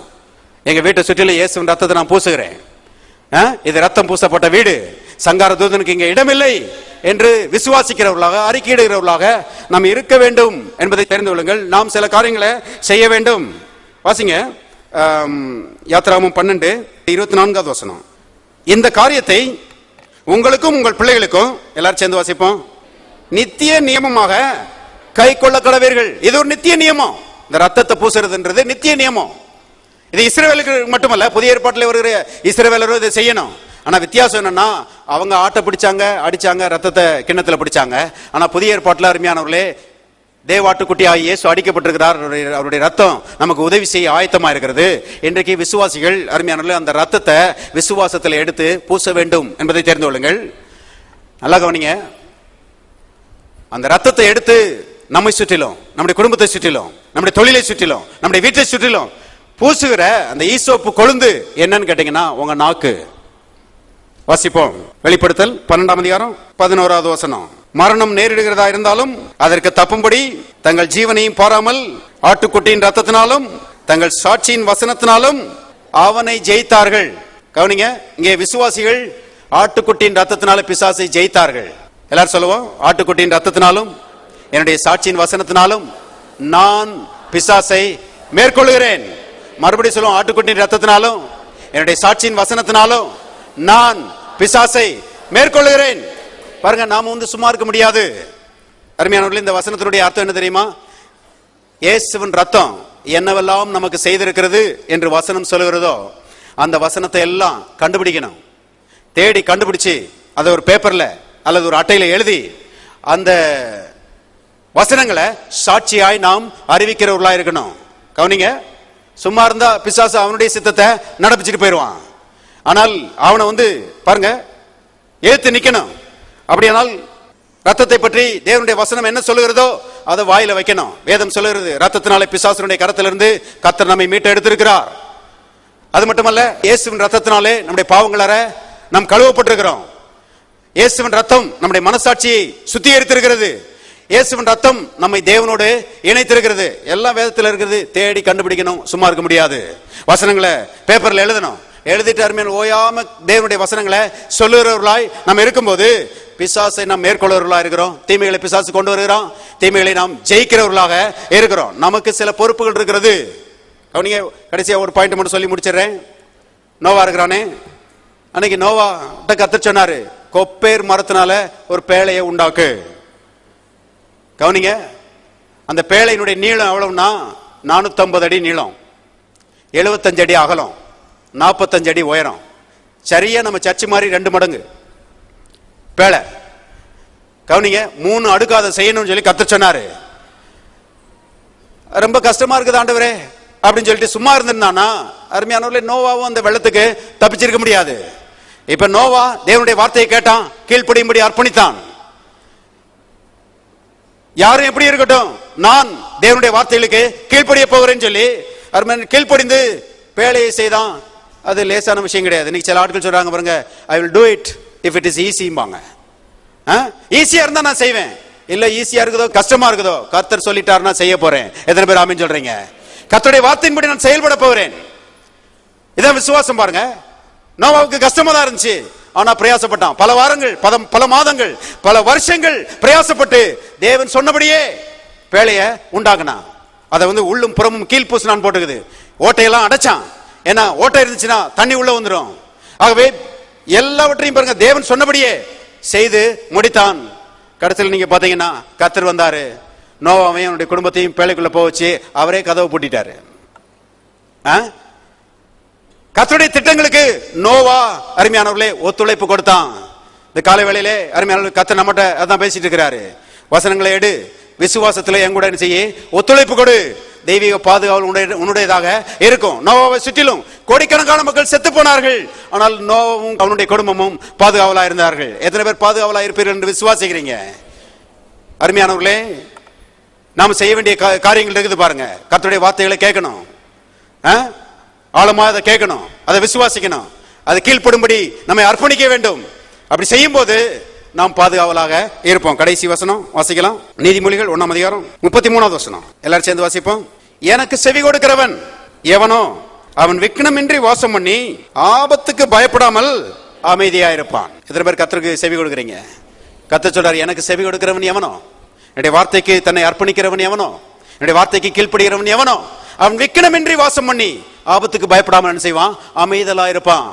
எங்க வீட்டை சுற்றிலும் இயேசுவின் ரத்தத்தை நான் பூசுகிறேன். இது ரத்தம் பூசப்பட்ட வீடு, சங்கார தூதனுக்கு இங்க இடமில்லை என்று விசுவாசிக்கிறவர்களாக, அறிக்கையிடுகிறவர்களாக நாம் இருக்க வேண்டும் என்பதை தெரிந்து கொள்ளுங்கள். நாம் சில காரியங்களை செய்ய வேண்டும். வாசிங்க, யாத்திராகமம் 12:24 வசனம். இந்த காரியத்தை உங்களுக்கும் உங்கள் பிள்ளைகளுக்கும், எல்லாரும் சேர்ந்து வாசிப்போம், நித்திய நியமமாக கை கொள்ள கடவீர்கள். இது ஒரு நித்திய நியமம். இந்த ரத்தத்தை பூசுறதுன்றது நித்திய நியமம். இது இஸ்ரவேலுக்கு மட்டுமல்ல, புதிய ஏற்பாட்டில் வருகிற இஸ்ரவேலரும் இதை செய்யணும். ஆனா வித்தியாசம் என்னன்னா, அவங்க ஆட்டை பிடிச்சாங்க, அடிச்சாங்க, ரத்தத்தை கிண்ணத்துல பிடிச்சாங்க. ஆனா புதிய ஏற்பாட்டில் அருமையானவர்களே, தேவாட்டுக்குட்டியாகிய இயேசு அடிக்கப்பட்டிருக்கிறார். அவருடைய ரத்தம் நமக்கு உதவி செய்ய ஆயத்தமா இருக்கிறது. இன்றைக்கு விசுவாசிகள் அருமையானவர்களே அந்த ரத்தத்தை விசுவாசத்தில் எடுத்து பூச வேண்டும் என்பதை தெரிந்து கொள்ளுங்கள். நல்லா கவனிங்க, அந்த ரத்தத்தை எடுத்து நம்மை சுற்றிலும், நம்முடைய குடும்பத்தை சுற்றிலும், நம்முடைய தொழிலை சுற்றிலும், நம்முடைய வீட்டை சுற்றிலும் பூசுகிற அந்த ஈசோப்பு கொழுந்து என்னன்னு கேட்டீங்கன்னா உங்க நாக்கு. வாசிப்போம், வெளிப்படுத்தல் 12:11 வசனம். மரணம் நேரிடுகிறதா இருந்தாலும் அதற்கு தப்பும்படி தங்கள் ஜீவனையும் பாராமல் ஆட்டுக்குட்டியின் ரத்தத்தினாலும் தங்கள் சாட்சியின் வசனத்தினாலும் அவனை ஜெயித்தார்கள். கவனிங்க, இங்கே விசுவாசிகள் ஆட்டுக்குட்டியின் ரத்தத்தினால பிசாசை ஜெயித்தார்கள். எல்லாரும் சொல்லுவோம், ஆட்டுக்குட்டியின் ரத்தத்தினாலும் என்னுடைய சாட்சியின் வசனத்தினாலும் நான் பிசாசை மேற்கொள்கிறேன். மறுபடியும் சொல்லுவோம், ஆட்டுக்குட்டியின் ரத்தத்தினாலும் என்னுடைய சாட்சியின் வசனத்தினாலும் நான் பிசாசை மேற்கொள்கிறேன். பாருங்க, நாம சும்மா இருக்க முடியாது. அருமையானவர்களே, இந்த வசனத்தினுடைய அர்த்தம் என்ன தெரியுமா? இயேசுவின் ரத்தம் என்னவெல்லாம் நமக்கு செய்திருக்கிறது என்று வசனம் சொல்லுகிறதோ அந்த வசனத்தை எல்லாம் கண்டுபிடிக்கணும். தேடி கண்டுபிடிச்சு அதை ஒரு பேப்பர்ல அல்லது ஒரு அட்டையில எழுதி அந்த வசனங்களை சாட்சியாய் நாம் அறிவிக்கிறவர்களா இருக்கணும். கவனிங்க, சும்மா இருந்தா பிசாசு அவனுடைய சித்தத்தை நடப்பிச்சுட்டு போயிடுவான். ஆனால் அவனை பாருங்க எழுத்து நிக்கணும். அப்படியானால் ரத்தத்தை பற்றி தேவனுடைய வசனம் என்ன சொல்லுகிறதோ அதை வாயில வைக்கணும். வேதம் சொல்லுகிறது, ரத்தத்தினாலே பிசாசுடைய கரத்திலிருந்து கர்த்தர் நம்மை மீட்டு எடுத்திருக்கிறார். அது மட்டுமல்ல, இயேசுவின் ரத்தத்தினாலே நம்முடைய பாவங்களற நாம் கழுவப்பட்டிருக்கிறோம். இயேசுவின் ரத்தம் நம்முடைய மனசாட்சியை சுத்திகரித்திருக்கிறது. இயேசுவின் ரத்தம் நம்மை தேவனோடு இணைத்திருக்கிறது. எல்லாம் வேதத்தில் இருக்கிறது. தேடி கண்டுபிடிக்கணும், சும்மா இருக்க முடியாது. வசனங்களை பேப்பர்ல எழுதணும். எழுதிட்டு அருமையான ஓயாம தேவனுடைய வசனங்களை சொல்லுகிறவர்களாய் நம்ம இருக்கும்போது பிசாசை நாம் மேற்கொள்வர்களாக இருக்கிறோம். தீமைகளை பிசாசு கொண்டு வருகிறோம். தீமைகளை நாம் ஜெயிக்கிறவர்களாக இருக்கிறோம். நமக்கு சில பொறுப்புகள் இருக்கிறது. அவனிங்க கடைசியா ஒரு பாயிண்ட் மட்டும் சொல்லி முடிச்சிடுறேன். நோவா இருக்கிறானே, அன்னைக்கு நோவா கர்த்தர் சொன்னாரு, கொப்பேர் மரத்தினால ஒரு பேழையை உண்டாக்கு. கவனிங்க, அந்த பேழையினுடைய நீளம் எவ்வளவுனா 450 அடி நீளம், 75 அடி அகலம், 45 அடி உயரம். சரியா நம்ம சர்ச்சு மாதிரி 2 மடங்கு பேழை. கவனிங்க, 3 அடுக்கு அதை செய்யணும்னு சொல்லி கர்த்தர் சொன்னாரு. ரொம்ப கஷ்டமா இருக்குது ஆண்டவரே அப்படின்னு சொல்லிட்டு சும்மா இருந்திருந்தானா அருமையானவர்களே, நோவாவும் அந்த வெள்ளத்துக்கு தப்பிச்சிருக்க முடியாது. இப்ப நோவா தேவனுடைய வார்த்தையை கேட்டான், கீழ்ப்படியும்படி அர்ப்பணித்தான். யாரும் எப்படி இருக்கட்டும், நான் தேவனுடைய வார்த்தைகளுக்கு கீழ்ப்படிய போகிறேன்னு சொல்லி அருமையான கீழ்ப்படிந்து பேழையை செய்தான். அது லேசான விஷயம் கிடையாது. இன்னைக்கு சில ஆட்கள் சொல்றாங்க பாருங்க, I will do it if it is ஈஸிம்பாங்க. ஈஸியா இருந்தா நான் செய்வேன். இல்ல ஈஸியா இருக்குதோ கஷ்டமா இருக்குதோ, கர்த்தர் சொல்லிட்டாருன்னா செய்ய போறேன். எத்தனை பேர் ஆமென் சொல்றீங்க? கர்த்தருடைய வார்த்தையின்படி நான் செயல்பட போகிறேன். இதான் விசுவாசம். பாருங்க, நோவாவுக்கு கஷ்டமா தான் இருந்துச்சு, ஆனா பிரயாசப்பட்டான். பல வாரங்கள், பல மாதங்கள், பல வருஷங்கள் பிரயாசப்பட்டு தேவன் சொன்னபடியே பேழைய உண்டாக்குனா. அதை உள்ளும் புறமும் கீழ் பூசினான் போட்டுக்குது. ஓட்டையெல்லாம் அடைச்சான். ஏன்னா ஓட்டை இருந்துச்சுன்னா தண்ணி உள்ள வந்துடும். ஆகவே எல்லாவற்றையும் பாருங்க தேவன் சொன்னபடியே செய்து முடித்தான். கடைசியில் நீங்க பாத்தீங்கன்னா கர்த்தர் வந்தாரு, நோவாவையும் அவனுடைய குடும்பத்தையும் பேழைக்குள்ள போக வச்சு அவரே கதவை பூட்டிட்டாரு. கர்த்தருடைய திட்டங்களுக்கு நோவா அருமையானவர்களே ஒத்துழைப்பு கொடுத்தான். இந்த காலை வேளையிலே அருமையானவர்களே கர்த்தர் நம்மகிட்ட அதான் பேசிட்டு இருக்கிறாரு. வசனங்களை எடு, விசுவாசத்துல எங்கூட என்ன செய்ய, ஒத்துழைப்பு கொடு. தெய்வீக பாதுகாவல் உன்னுடையதாக இருக்கும். நோவாவை சுற்றிலும் கோடிக்கணக்கான மக்கள் செத்து போனார்கள், ஆனால் நோவாவும் அவனுடைய குடும்பமும் பாதுகாவலா இருந்தார்கள். எத்தனை பேர் பாதுகாவலா இருப்பீர்கள் என்று விசுவாசிக்கிறீங்க? அருமையானவர்களே, நாம செய்ய வேண்டிய காரியங்கள் இருக்குது பாருங்க. கர்த்தருடைய வார்த்தைகளை கேட்கணும், ஆழமா அதை கேட்கணும், அதை விசுவாசிக்கணும், அதை கீழ்ப்படும்படி நம்மை அர்ப்பணிக்க வேண்டும். அப்படி செய்யும் போது நாம் பாதுகாவலாக இருப்போம். கடைசி வசனம் வாசிக்கலாம். நீதிமொழிகள் 1ஆம் அதிகாரம் 33வது வசனம். எல்லாரும் சேர்ந்து வாசிப்போம். எனக்கு செவி கொடுக்கிறவன் எவனோ அவன் விக்னமின்றி வாசம் பண்ணி ஆபத்துக்கு பயப்படாமல் அமைதியா இருப்பான். எத்தனை பேர் கர்த்தருக்கு செவி கொடுக்கிறீங்க? கர்த்தர் சொல்றாரு, எனக்கு செவி கொடுக்கிறவன் எவனோ, என்னுடைய வார்த்தைக்கு தன்னை அர்ப்பணிக்கிறவன் எவனோ, என்னுடைய வார்த்தைக்கு கீழ்ப்படுகிறவன் எவனோ அவன் விக்னமின்றி வாசம் பண்ணி ஆபத்துக்கு பயப்படாமல் என்ன செய்வான்? அமைதலா இருப்பான்.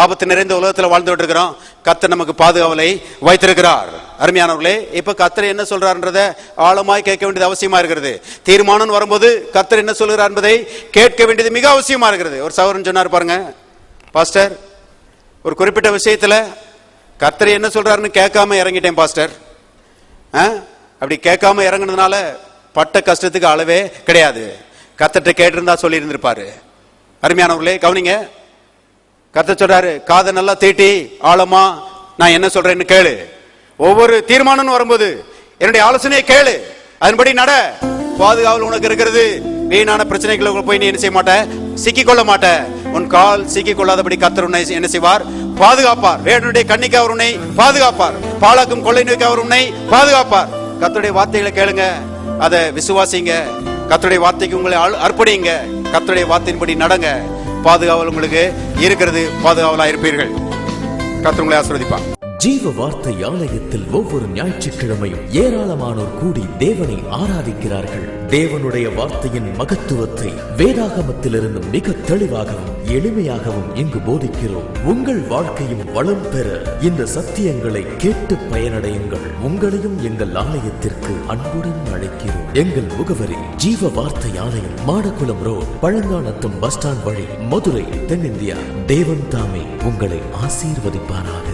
ஆபத்து நிறைந்த உலகத்தில் வாழ்ந்துட்டு இருக்கிறோம். கர்த்தர் நமக்கு பாதுகாவலை வைத்திருக்கிறார். அருமையானவர்களே, இப்ப கர்த்தர் என்ன சொல்றாருன்றத ஆழமாய் கேட்க வேண்டியது அவசியமா இருக்கிறது. தீர்மானம் வரும்போது கர்த்தர் என்ன சொல்கிறார் என்பதை கேட்க வேண்டியது மிக அவசியமா இருக்கிறது. ஒரு சகோதரன் சொன்னார் பாருங்க, பாஸ்டர் ஒரு குறிப்பிட்ட விஷயத்துல கர்த்தர் என்ன சொல்றாருன்னு கேட்காம இறங்கிட்டேன் பாஸ்டர். அப்படி கேட்காம இறங்குனதுனால பட்ட கஷ்டத்துக்கு அளவே கிடையாது. கர்த்தர்ட்ட கேட்டிருந்தா சொல்லி இருந்திருப்பாரு. அருமையானவர்களே கவனிங்க, கர்த்தர் சொல்றாரு, காதை நல்லா தீட்டி ஆழமா நான் என்ன சொல்றேன்னு கேளு. ஒவ்வொரு தீர்மானம் வரும்போது என்னுடைய ஆலோசனையை கேளு, அதன்படி நட. பாதுகாவல் உனக்கு இருக்கிறது. வீணான பிரச்சனைகளை போய் நீ என்ன செய்ய மாட்ட, சிக்கிக்கொள்ள மாட்ட. உன் கால் சிக்கிக்கொள்ளாதபடி கர்த்தர் உன்னை என்ன செய்வார்? பாதுகாப்பார். வேடனுடைய கண்ணிக்கு அவர் உன்னை பாதுகாப்பார். பாலாக்கும் கொள்ளை நோய்க்கு அவர் உன்னை பாதுகாப்பார். கர்த்தருடைய வார்த்தைகளை கேளுங்க, அதை விசுவாசிங்க. கர்த்தருடைய வார்த்தைக்கு உங்களை அர்ப்பணிங்க. கர்த்தருடைய வார்த்தையின்படி நடங்க. பாதுகாவல் உங்களுக்கு இருக்கிறது. பாதுகாவலா இருப்பீர்கள். கர்த்தர் உங்களை ஆசீர்வதிப்பார். ஜீவ வார்த்தை ஆலயத்தில் ஒவ்வொரு ஞாயிற்றுக்கிழமையும் ஏராளமானோர் கூடி தேவனை ஆராதிக்கிறார்கள். தேவனுடைய வார்த்தையின் மகத்துவத்தை வேதாகமத்திலிருந்து மிக தெளிவாகவும் எளிமையாகவும் இங்கு போதிக்கிறோம். உங்கள் வாழ்க்கையும் வளம் பெற இந்த சத்தியங்களை கேட்டு பயனடையுங்கள். உங்களையும் எங்கள் ஆலயத்திற்கு அன்புடன் அழைக்கிறோம். எங்கள் முகவரி ஜீவ வார்த்தை ஆலயம், Madakkulam road, Palanganatham bus stand வழி, மதுரை, தென்னிந்தியா. தேவன் தாமே உங்களை ஆசீர்வதிப்பாராக.